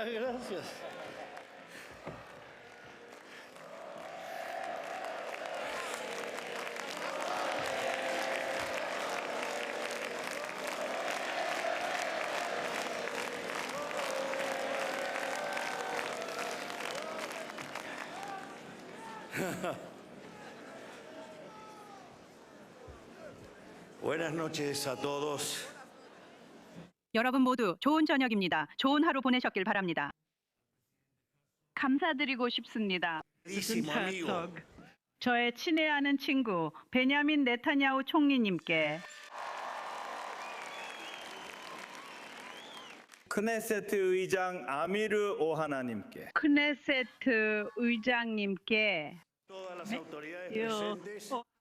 Gracias. Buenas noches a todos. 여러분 모두 좋은 저녁입니다. 좋은 하루 보내셨길 바랍니다. 감사드리고 싶습니다. 저의 친애하는 친구 베냐민 네타냐후 총리님께, 크네세트 의장 아미르 오하나님께, 크네세트 의장님께,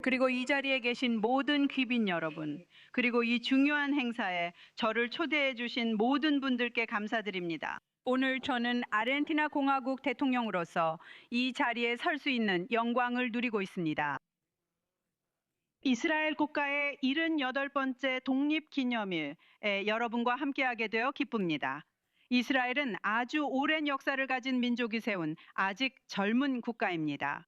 그리고 이 자리에 계신 모든 귀빈 여러분, 그리고 이 중요한 행사에 저를 초대해 주신 모든 분들께 감사드립니다. 오늘 저는 아르헨티나 공화국 대통령으로서 이 자리에 설 수 있는 영광을 누리고 있습니다. 이스라엘 국가의 78번째 독립기념일에 여러분과 함께하게 되어 기쁩니다. 이스라엘은 아주 오랜 역사를 가진 민족이 세운 아직 젊은 국가입니다.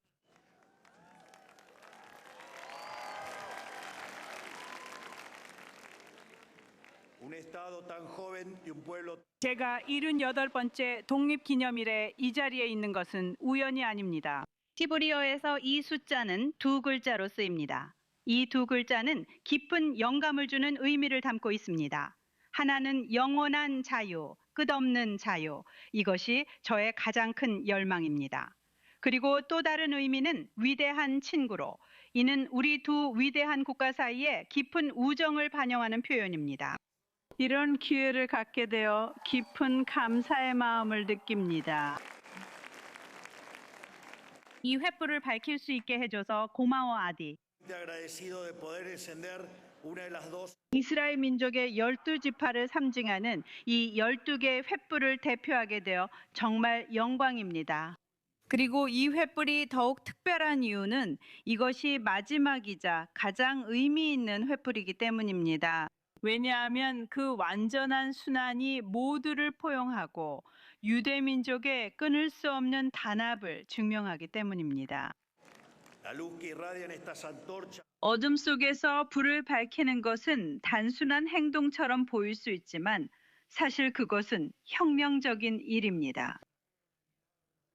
제가 78번째 독립기념일에 이 자리에 있는 것은 우연이 아닙니다. 히브리어에서 이 숫자는 두 글자로 쓰입니다. 이 두 글자는 깊은 영감을 주는 의미를 담고 있습니다. 하나는 영원한 자유, 끝없는 자유. 이것이 저의 가장 큰 열망입니다. 그리고 또 다른 의미는 위대한 친구로, 이는 우리 두 위대한 국가 사이에 깊은 우정을 반영하는 표현입니다. 이런 기회를 갖게 되어 깊은 감사의 마음을 느낍니다. 이 횃불을 밝힐 수 있게 해줘서 고마워, 아디. 이스라엘 민족의 12지파를 상징하는 이 12개의 횃불을 대표하게 되어 정말 영광입니다. 그리고 이 횃불이 더욱 특별한 이유는 이것이 마지막이자 가장 의미 있는 횃불이기 때문입니다. 왜냐하면 그 완전한 순환이 모두를 포용하고 유대 민족의 끊을 수 없는 단합을 증명하기 때문입니다. 어둠 속에서 불을 밝히는 것은 단순한 행동처럼 보일 수 있지만 사실 그것은 혁명적인 일입니다.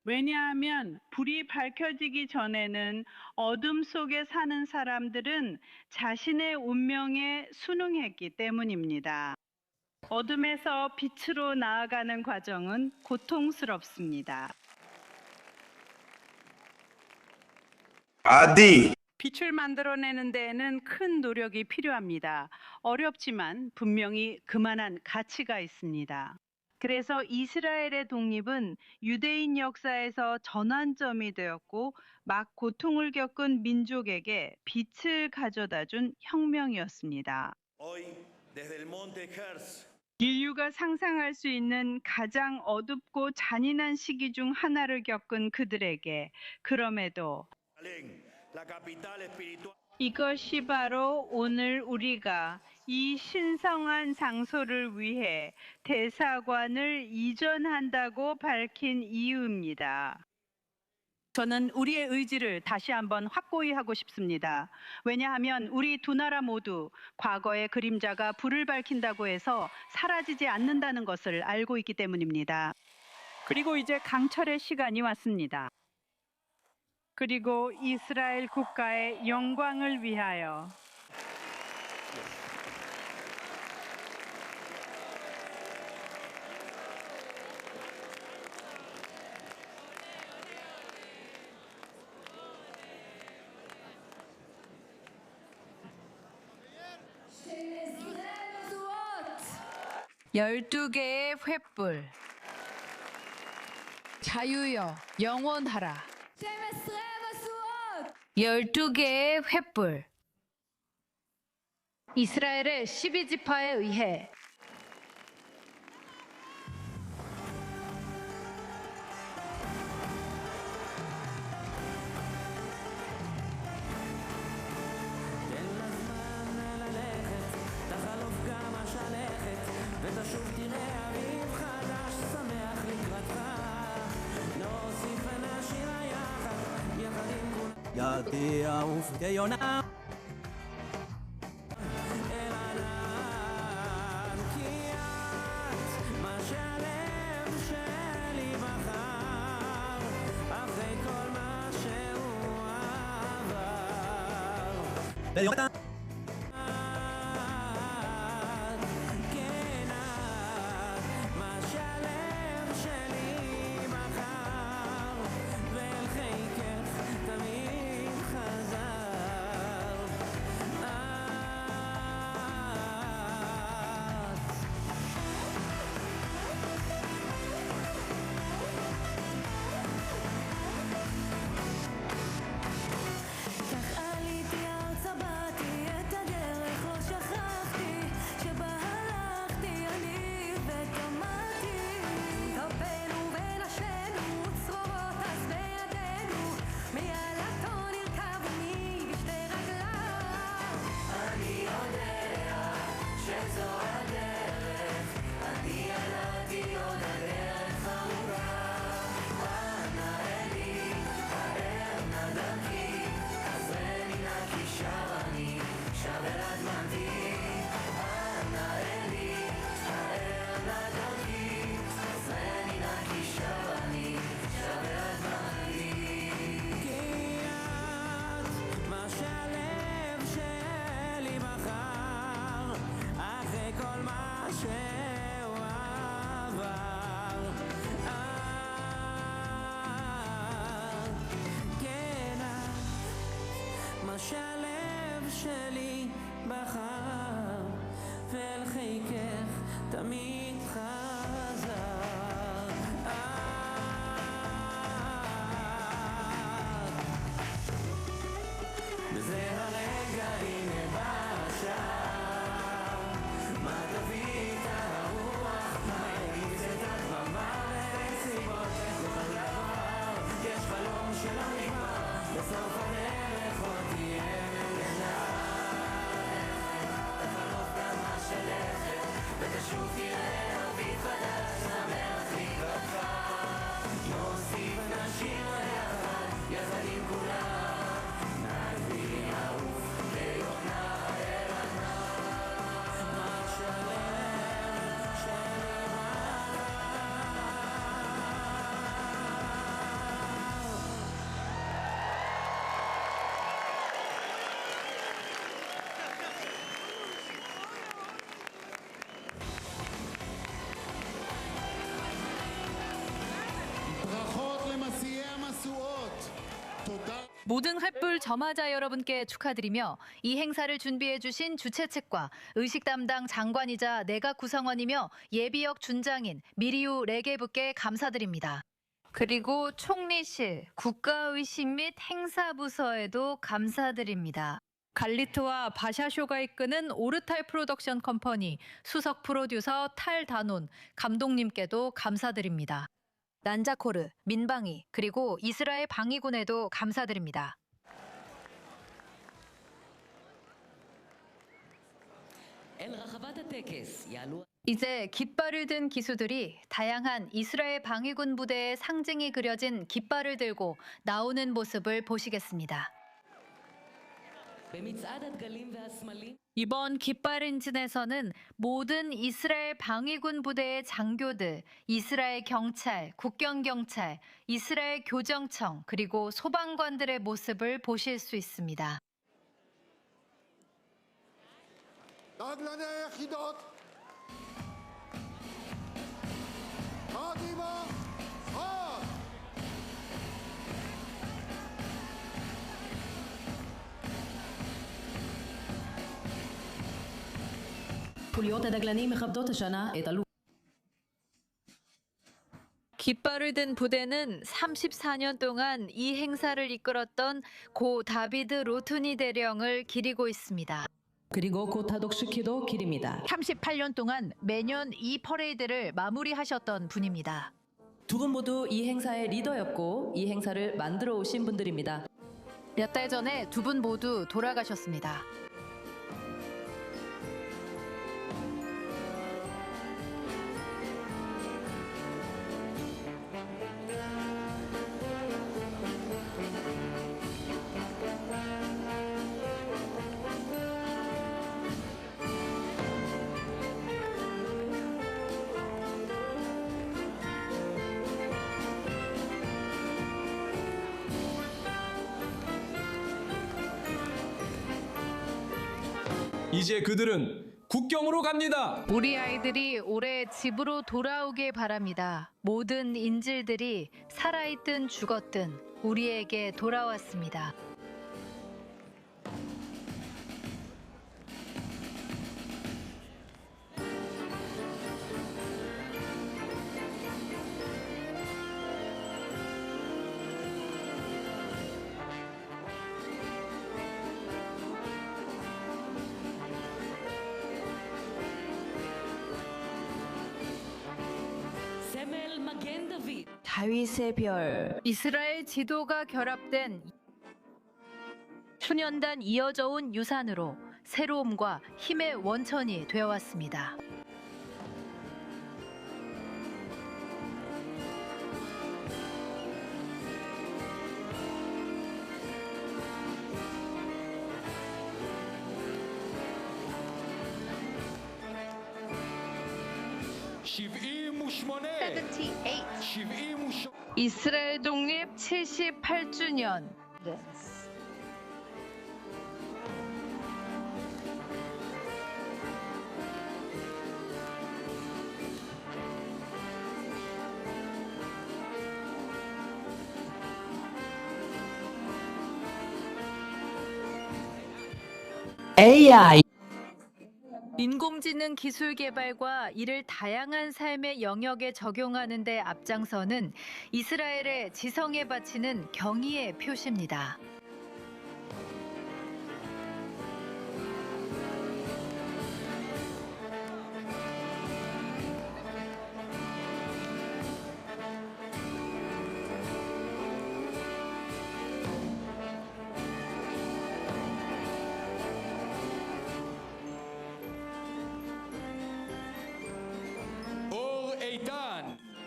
왜냐하면 불이 밝혀지기 전에는 어둠 속에 사는 사람들은 자신의 운명에 순응했기 때문입니다. 어둠에서 빛으로 나아가는 과정은 고통스럽습니다. 아디. 빛을 만들어내는 데에는 큰 노력이 필요합니다. 어렵지만 분명히 그만한 가치가 있습니다. 그래서 이스라엘의 독립은 유대인 역사에서 전환점이 되었고 막 고통을 겪은 민족에게 빛을 가져다 준 혁명이었습니다. 인류가 상상할 수 있는 가장 어둡고 잔인한 시기 중 하나를 겪은 그들에게 그럼에도 이것이 바로 오늘 우리가 이 신성한 장소를 위해 대사관을 이전한다고 밝힌 이유입니다. 저는 우리의 의지를 다시 한번 확고히 하고 싶습니다. 왜냐하면 우리 두 나라 모두 과거의 그림자가 불을 밝힌다고 해서 사라지지 않는다는 것을 알고 있기 때문입니다. 그리고 이제 강철의 시간이 왔습니다. 그리고 이스라엘 국가의 영광을 위하여 열두 개의 횃불. 자유여 영원하라. 12개의 횃불. 이스라엘의 12지파에 의해 ותשוב תראה אביב חדש שמח לקראת בחרתי לעוף כיונה אל ענן כי את מה שהלב שלי בחר אחרי כל מה שהוא עבר ביונתן שהלב שלי בחר ואל חיקך תמיד חזר בזה הרגע הנה בא השער מה תביא את הרוח מה יגיס את הדממה וסיבות איך תוכל לעבור יש חלום שלא נגמר בסוף הדרך עוד תהיה ותשוב תראה ארבית חדש נמר הכי כפר נוסיף נשיר יחד יחד עם כולם נביא לעוף ליונה אל ענן מה שהלב שלי 모든 횃불 점화자 여러분께 축하드리며 이 행사를 준비해 주신 주최 측과 의식 담당 장관이자 내각 구성원이며 예비역 준장인 미리우 레게브께 감사드립니다. 그리고 총리실, 국가의식 및 행사부서에도 감사드립니다. 갈리트와 바샤쇼가 이끄는 오르탈 프로덕션 컴퍼니 수석 프로듀서 탈 다논 감독님께도 감사드립니다. 난자코르, 민방위, 그리고 이스라엘 방위군에도 감사드립니다. 이제 깃발을 든 기수들이 다양한 이스라엘 방위군 부대의 상징이 그려진 깃발을 들고 나오는 모습을 보시겠습니다. 이번 깃발 행진에서는 모든 이스라엘 방위군 부대의 장교들, 이스라엘 경찰, 국경경찰, 이스라엘 교정청, 그리고 소방관들의 모습을 보실 수 있습니다. חוליות הדגלנים מכבדות השנה את אלוף 깃발을 든 부대는 34년 동안 이 행사를 이끌었던 고 다비드 로투니 대령을 기리고 있습니다. 그리고 고 타독시키도 기립니다. 38년 동안 매년 이 퍼레이드를 마무리하셨던 분입니다. 두 분 모두 이 행사의 리더였고 이 행사를 만들어 오신 분들입니다. 몇 달 전에 두 분 모두 돌아가셨습니다. 이제 그들은 국경으로 갑니다. 우리 아이들이 올해 집으로 돌아오길 바랍니다. 모든 인질들이 살아있든 죽었든 우리에게 돌아왔습니다. 다윗의 별. 이스라엘 지도가 결합된 수년간 이어져 온 유산으로 새로움과 힘의 원천이 되어왔습니다. 이스라엘 독립 78주년. AI. 인공지능 기술 개발과 이를 다양한 삶의 영역에 적용하는 데 앞장서는 이스라엘의 지성에 바치는 경의의 표시입니다.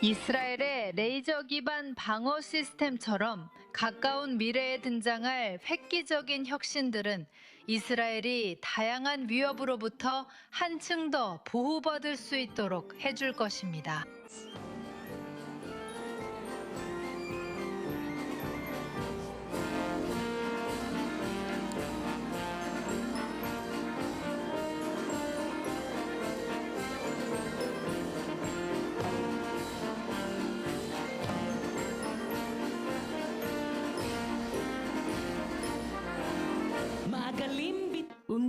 이스라엘의 레이저 기반 방어 시스템처럼 가까운 미래에 등장할 획기적인 혁신들은 이스라엘이 다양한 위협으로부터 한층 더 보호받을 수 있도록 해줄 것입니다.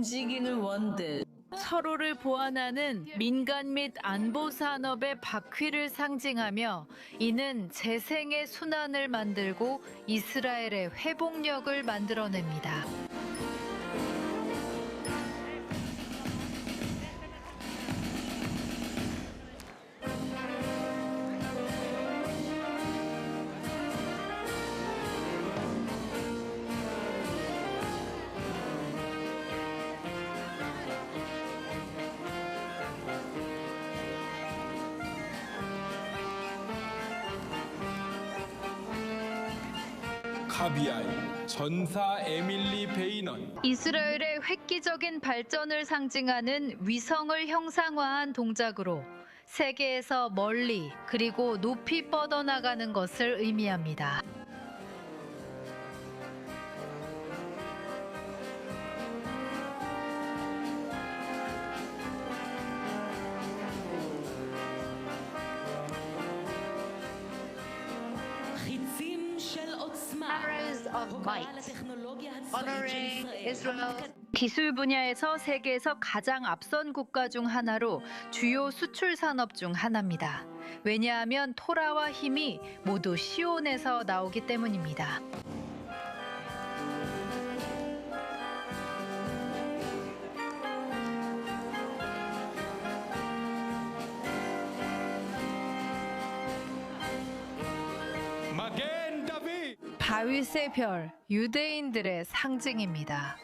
움직이는 원들. 서로를 보완하는 민간 및 안보 산업의 바퀴를 상징하며 이는 재생의 순환을 만들고 이스라엘의 회복력을 만들어냅니다. 카비아이 전사 에밀리 베이넌. 이스라엘의 획기적인 발전을 상징하는 위성을 형상화한 동작으로 세계에서 멀리 그리고 높이 뻗어나가는 것을 의미합니다. 기술 분야에서 세계에서 가장 앞선 국가 중 하나로 주요 수출 산업 중 하나입니다. 왜냐하면 토라와 힘이 모두 시온에서 나오기 때문입니다. 다윗의 별, 유대인들의 상징입니다.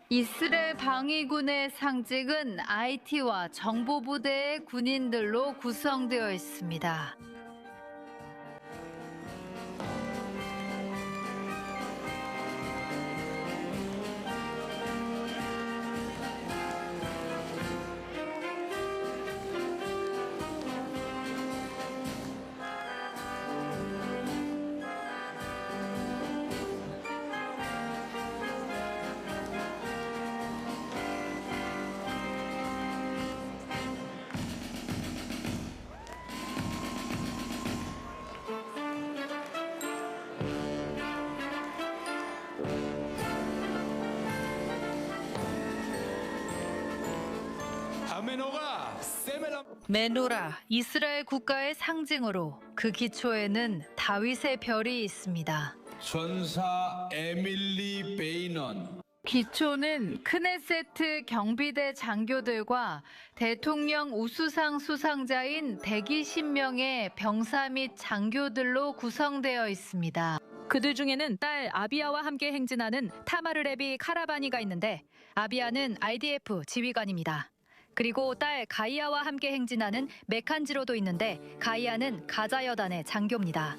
이스라엘 방위군의 상징은 IT와 정보부대의 군인들로 구성되어 있습니다. 메노라, 이스라엘 국가의 상징으로 그 기초에는 다윗의 별이 있습니다. 전사 에밀리 베이넌. 기초는 크네세트 경비대 장교들과 대통령 우수상 수상자인 120명의 병사 및 장교들로 구성되어 있습니다. 그들 중에는 딸 아비아와 함께 행진하는 타마르 레비 카라바니가 있는데 아비아는 IDF 지휘관입니다. 그리고 딸 가이아와 함께 행진하는 메칸지로도 있는데 가이아는 가자 여단의 장교입니다.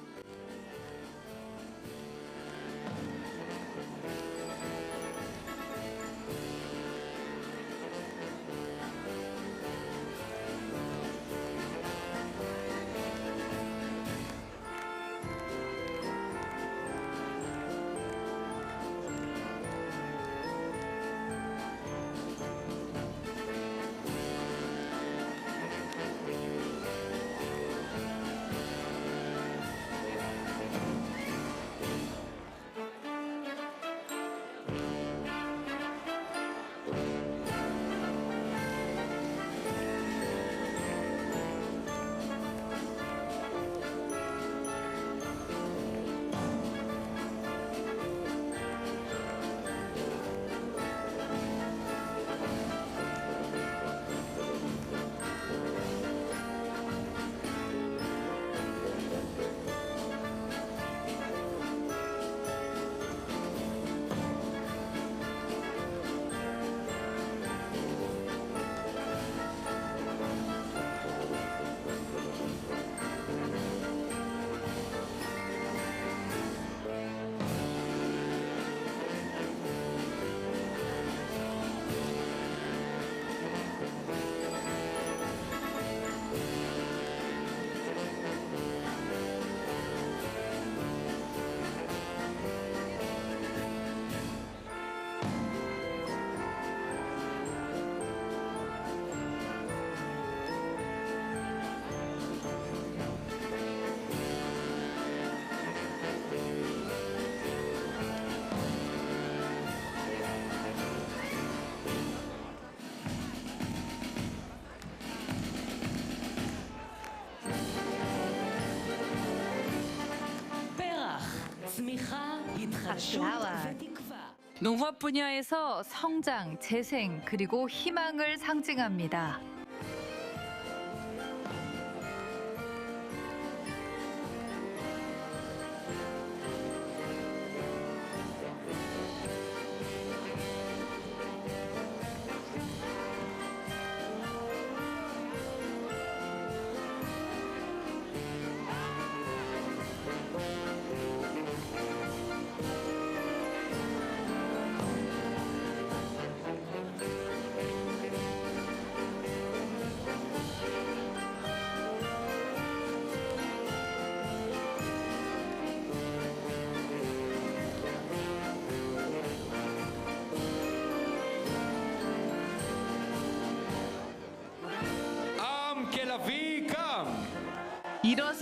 농업 분야에서 성장, 재생, 그리고 희망을 상징합니다.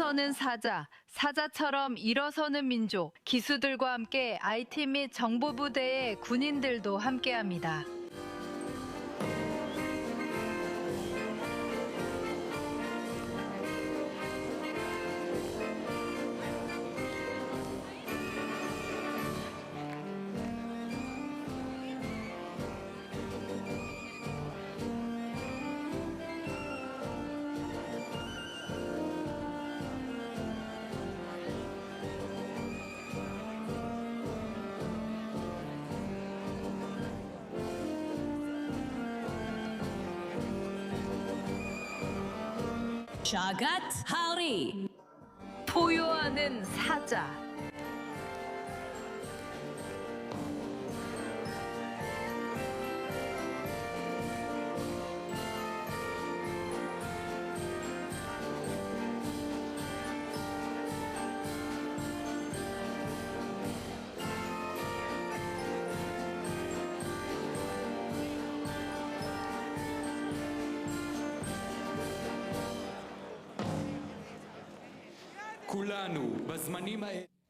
일어서는 사자, 사자처럼 일어서는 민족, 기수들과 함께 IT 및 정보부대의 군인들도 함께합니다. 샤갓 하리. 포효하는 사자.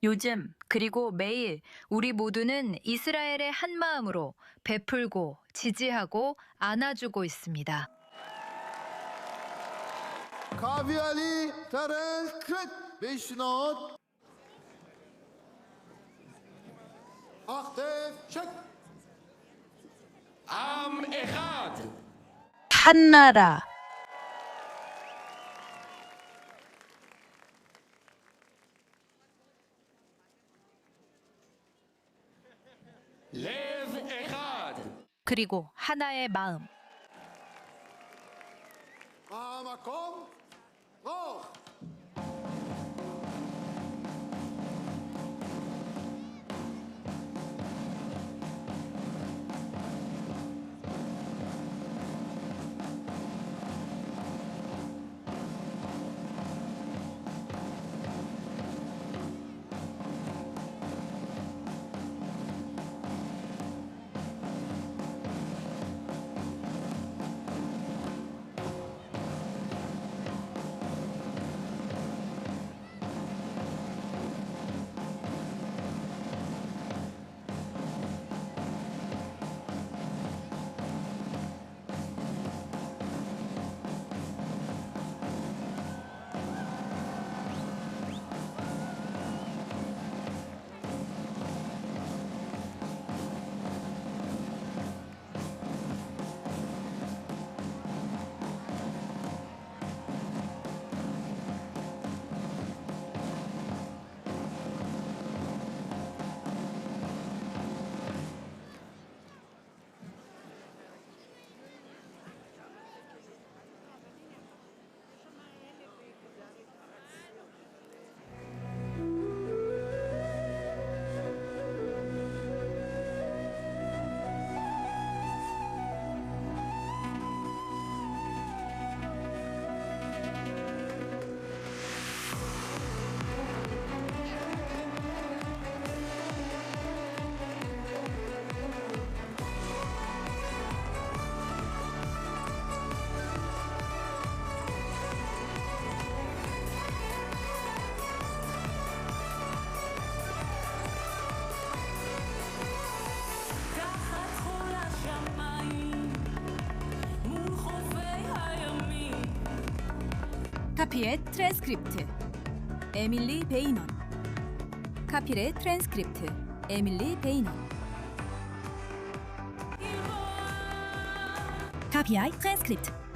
요즘 그리고 매일 우리 모두는 이스라엘의 한 마음으로 베풀고 지지하고 안아주고 있습니다. 카비알리 다른 크릿 베이시넛 아흐테 책 עם אחד. 한나라. לב אחד. 그리고 하나의 마음. 마마콩 고 카피의 트랜스크립트 에밀리 베이넌. 카피의 트랜스크립트 에밀리 베이넌. 카피의 트랜스크립트.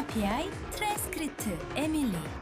KPI 트랜스크립트 에밀리.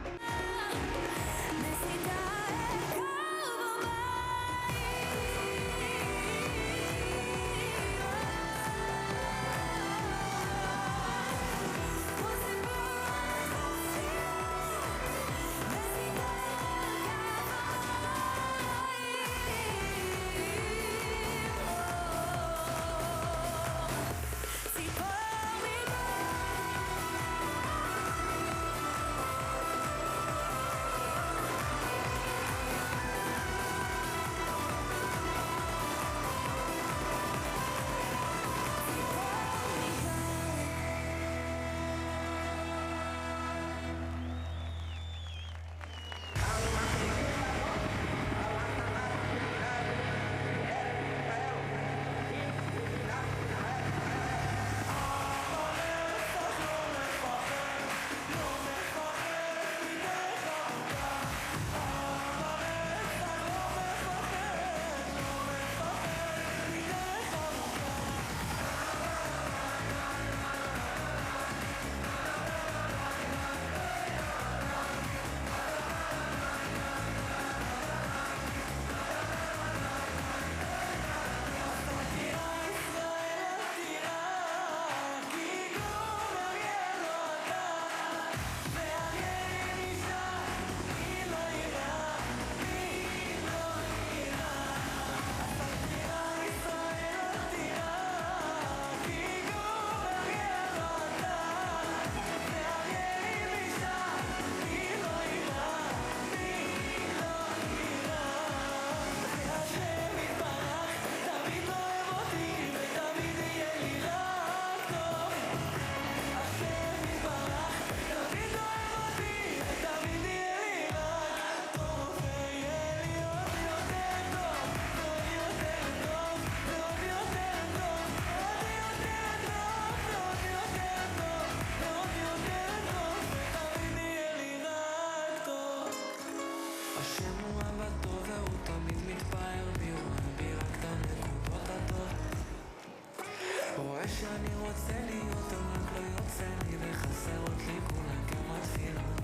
שאני רוצה להיות רק לא יוצא לי וחסרות לי כולם כמה תפילות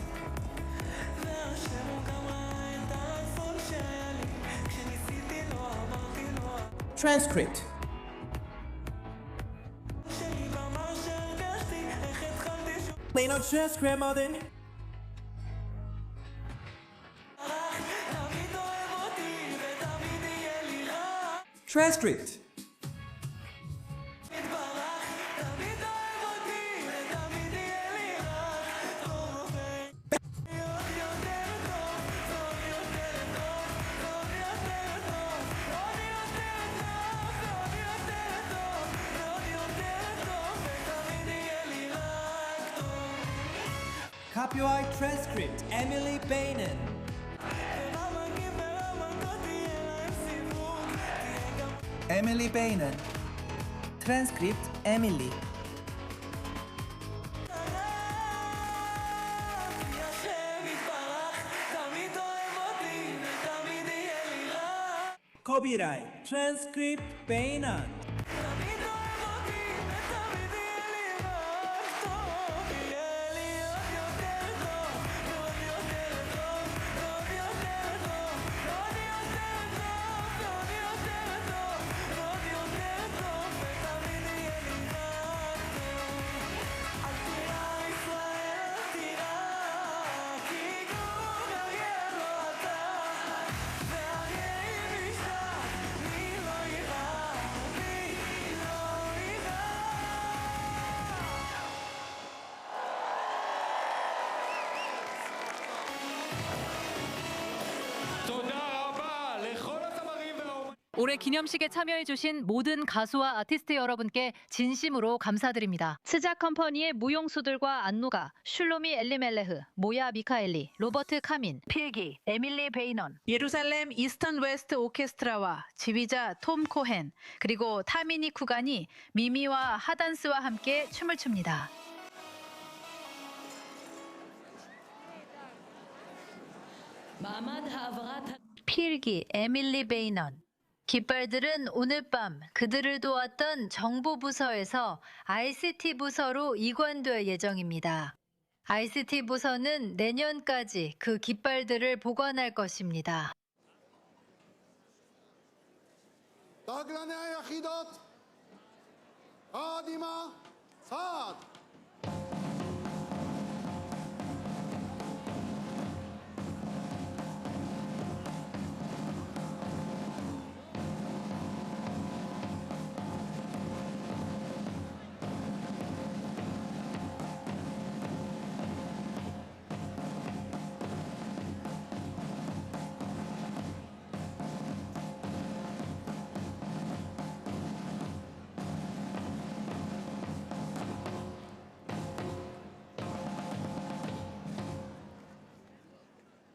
והשם הוא גם ראה את הרצון שהיה לי כשניסיתי לו אמרתי לו Transcript. שלי במה שהרגשתי איך התחלתי שוב Plain old transcript, Modern. תמיד אוהב אותי ותמיד יהיה לי רע Transcript. Copyright transcript Emily Bainen. Emily Bainen. Transcript Emily. Copyright transcript Bainen. 올해 기념식에 참여해주신 모든 가수와 아티스트 여러분께 진심으로 감사드립니다. 스자 컴퍼니의 무용수들과 안누가, 슐로미 엘리멜레흐, 모야 미카엘리, 로버트 카민, 필기, 에밀리 베이넌, 예루살렘 이스턴 웨스트 오케스트라와 지휘자 톰 코헨, 그리고 타미니 쿠간이 미미와 하단스와 함께 춤을 춥니다. 필기, 에밀리 베이넌. 깃발들은 오늘 밤 그들을 도왔던 정보부서에서 ICT 부서로 이관될 예정입니다. ICT 부서는 내년까지 그 깃발들을 보관할 것입니다. דגלני היחידות, קדימה, צעד.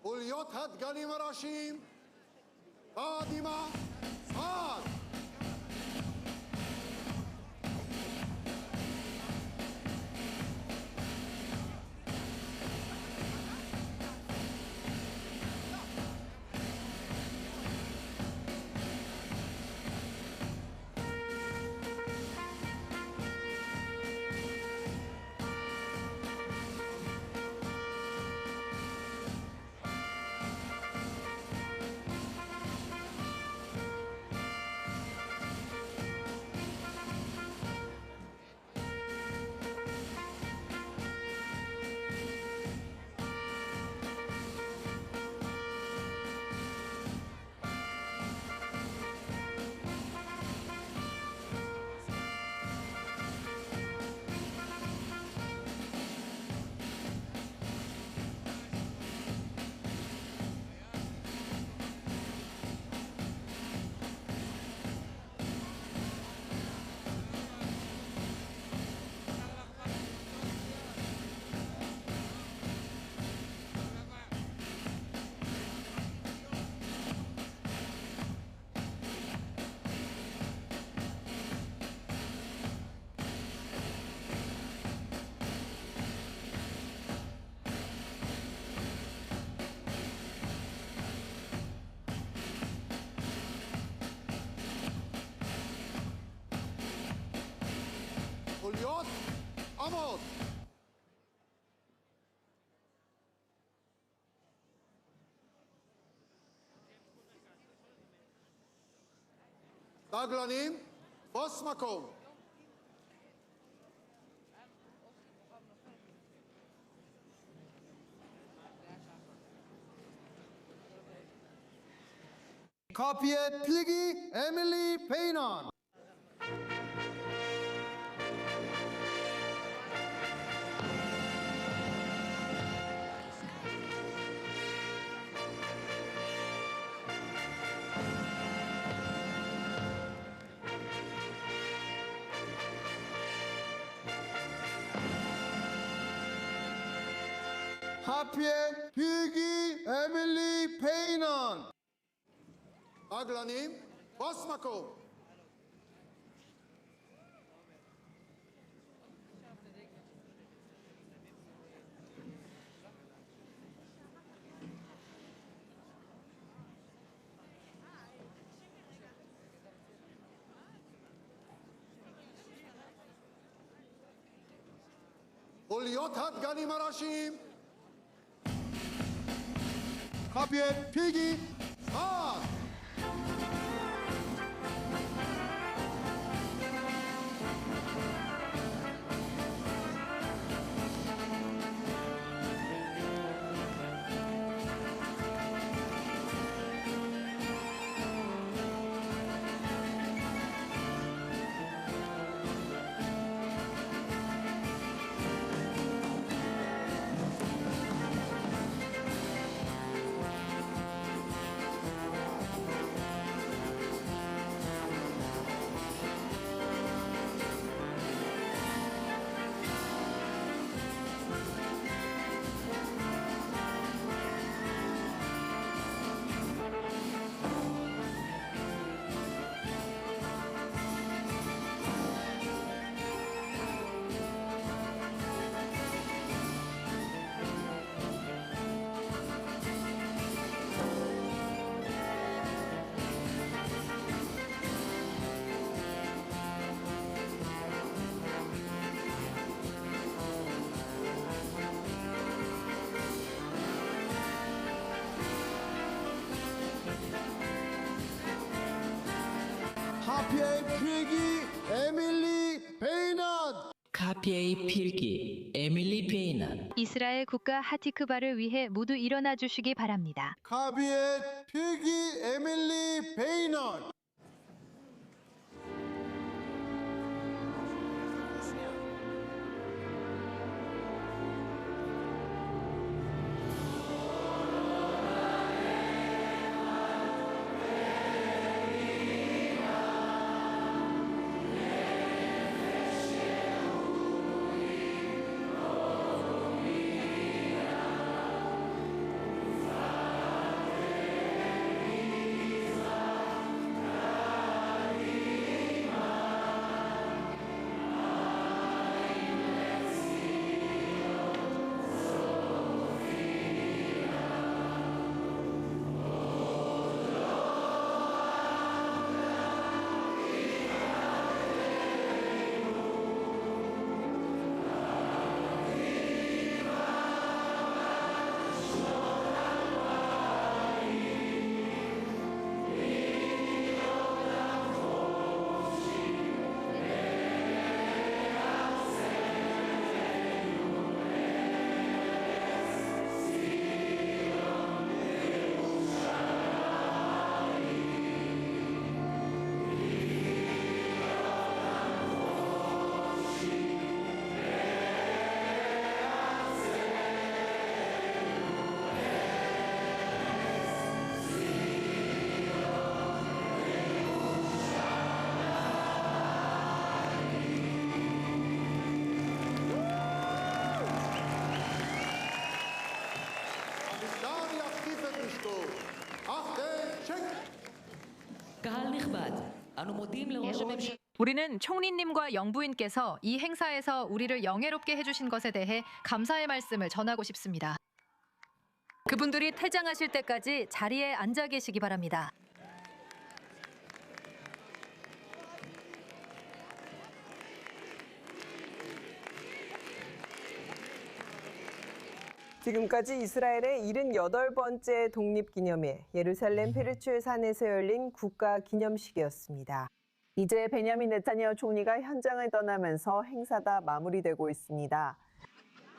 חוליות הדגלים הראשיים, קדימה, צעד. חוליות, עמוד. דגלנים, תפוס מקום. 카피의 필기 에밀리 페이넌. 하피의 필기 에밀리 페이넌. דגלנים, תפוס מקום. חוליות הדגלים הראשיים, 카피의 필기, צעד. 카피의 필기 에밀리 베이넌. 카피의 필기 에밀리 베이넌. 이스라엘 국가 하티크바를 위해 모두 일어나 주시기 바랍니다. 카피의 필기 에밀리 베이넌. 우리는 총리님과 영부인께서 이 행사에서 우리를 영예롭게 해주신 것에 대해 감사의 말씀을 전하고 싶습니다. 그분들이 퇴장하실 때까지 자리에 앉아 계시기 바랍니다. 지금까지 이스라엘의 78번째 독립기념일 예루살렘 페르추엘 산에서 열린 국가기념식이었습니다. 이제 베냐민 네타냐후 총리가 현장을 떠나면서 행사가 마무리되고 있습니다.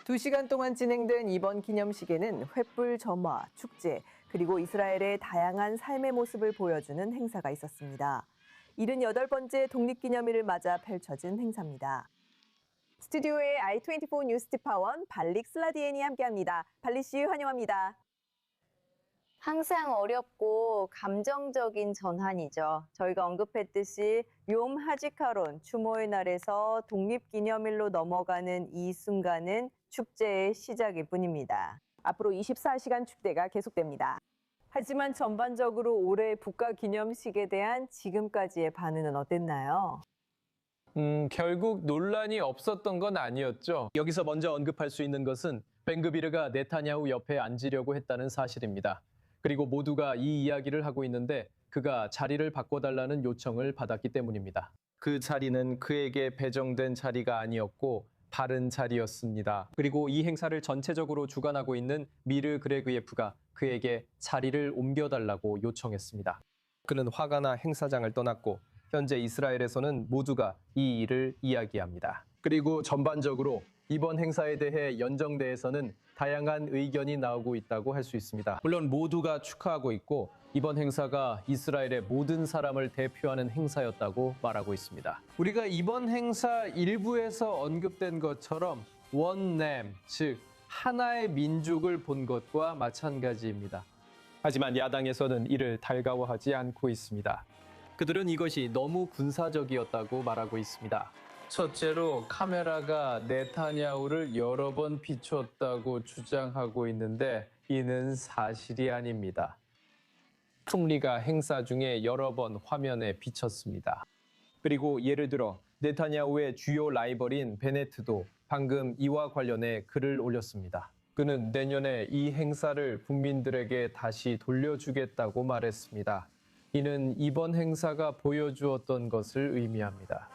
2시간 동안 진행된 이번 기념식에는 횃불 점화, 축제, 그리고 이스라엘의 다양한 삶의 모습을 보여주는 행사가 있었습니다. 78번째 독립기념일을 맞아 펼쳐진 행사입니다. 스튜디오에 i24 뉴스티파원 발릭 슬라디엔이 함께합니다. 발릭 씨 환영합니다. 항상 어렵고 감정적인 전환이죠. 저희가 언급했듯이 욤 하지카론 추모의 날에서 독립기념일로 넘어가는 이 순간은 축제의 시작일 뿐입니다. 앞으로 24시간 축제가 계속됩니다. 하지만 전반적으로 올해 국가기념식에 대한 지금까지의 반응은 어땠나요? 결국 논란이 없었던 건 아니었죠. 여기서 먼저 언급할 수 있는 것은 벤그비르가 네타냐후 옆에 앉으려고 했다는 사실입니다. 그리고 모두가 이 이야기를 하고 있는데 그가 자리를 바꿔달라는 요청을 받았기 때문입니다. 그 자리는 그에게 배정된 자리가 아니었고 바른 자리였습니다. 그리고 이 행사를 전체적으로 주관하고 있는 미르 그레그예프가 그에게 자리를 옮겨달라고 요청했습니다. 그는 화가 나 행사장을 떠났고 현재 이스라엘에서는 모두가 이 일을 이야기합니다. 그리고 전반적으로 이번 행사에 대해 연정대에서는 다양한 의견이 나오고 있다고 할 수 있습니다. 물론 모두가 축하하고 있고 이번 행사가 이스라엘의 모든 사람을 대표하는 행사였다고 말하고 있습니다. 우리가 이번 행사 일부에서 언급된 것처럼 원냄, 즉 하나의 민족을 본 것과 마찬가지입니다. 하지만 야당에서는 이를 달가워하지 않고 있습니다. 그들은 이것이 너무 군사적이었다고 말하고 있습니다. 첫째로 카메라가 네타냐후를 여러 번 비췄다고 주장하고 있는데 이는 사실이 아닙니다. 총리가 행사 중에 여러 번 화면에 비쳤습니다. 그리고 예를 들어 네타냐후의 주요 라이벌인 베네트도 방금 이와 관련해 글을 올렸습니다. 그는 내년에 이 행사를 국민들에게 다시 돌려주겠다고 말했습니다. 이는 이번 행사가 보여주었던 것을 의미합니다.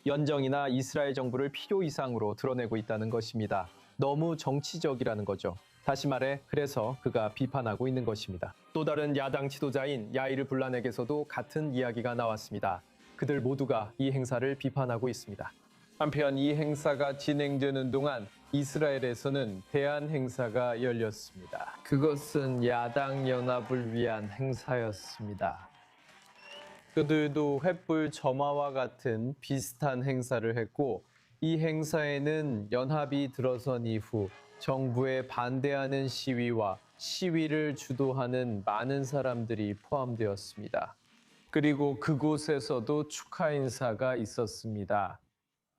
연정이나 이스라엘 정부를 필요 이상으로 드러내고 있다는 것입니다. 너무 정치적이라는 거죠. 다시 말해 그래서 그가 비판하고 있는 것입니다. 또 다른 야당 지도자인 야이르 불란에게서도 같은 이야기가 나왔습니다. 그들 모두가 이 행사를 비판하고 있습니다. 한편 이 행사가 진행되는 동안 이스라엘에서는 대안 행사가 열렸습니다. 그것은 야당 연합을 위한 행사였습니다. 그들도 횃불 점화와 같은 비슷한 행사를 했고 이 행사에는 연합이 들어선 이후 정부에 반대하는 시위와 시위를 주도하는 많은 사람들이 포함되었습니다. 그리고 그곳에서도 축하 인사가 있었습니다.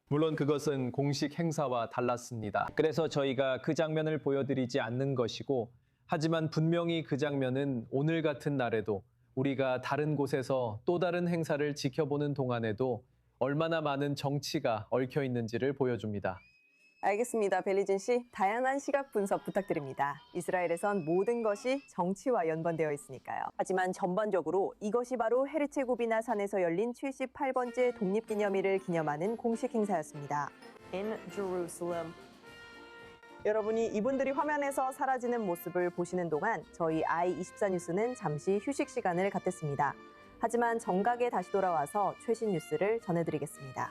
물론 그것은 공식 행사와 달랐습니다. 그래서 저희가 그 장면을 보여드리지 않는 것이고, 하지만 분명히 그 장면은 오늘 같은 날에도 우리가 다른 곳에서 또 다른 행사를 지켜보는 동안에도 얼마나 많은 정치가 얽혀 있는지를 보여줍니다. 알겠습니다. 벨리진 씨, 다양한 시각 분석 부탁드립니다. 이스라엘에선 모든 것이 정치와 연관되어 있으니까요. 하지만 전반적으로 이것이 바로 헤르체 구비나 산에서 열린 78번째 독립기념일을 기념하는 공식 행사였습니다. In Jerusalem. 여러분이 이분들이 화면에서 사라지는 모습을 보시는 동안 저희 i24 뉴스는 잠시 휴식 시간을 갖겠습니다. 하지만 정각에 다시 돌아와서 최신 뉴스를 전해드리겠습니다.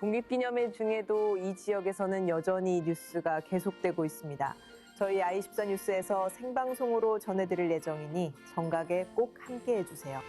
독립기념일 중에도 이 지역에서는 여전히 뉴스가 계속되고 있습니다. 저희 i24 뉴스에서 생방송으로 전해드릴 예정이니 정각에 꼭 함께해 주세요.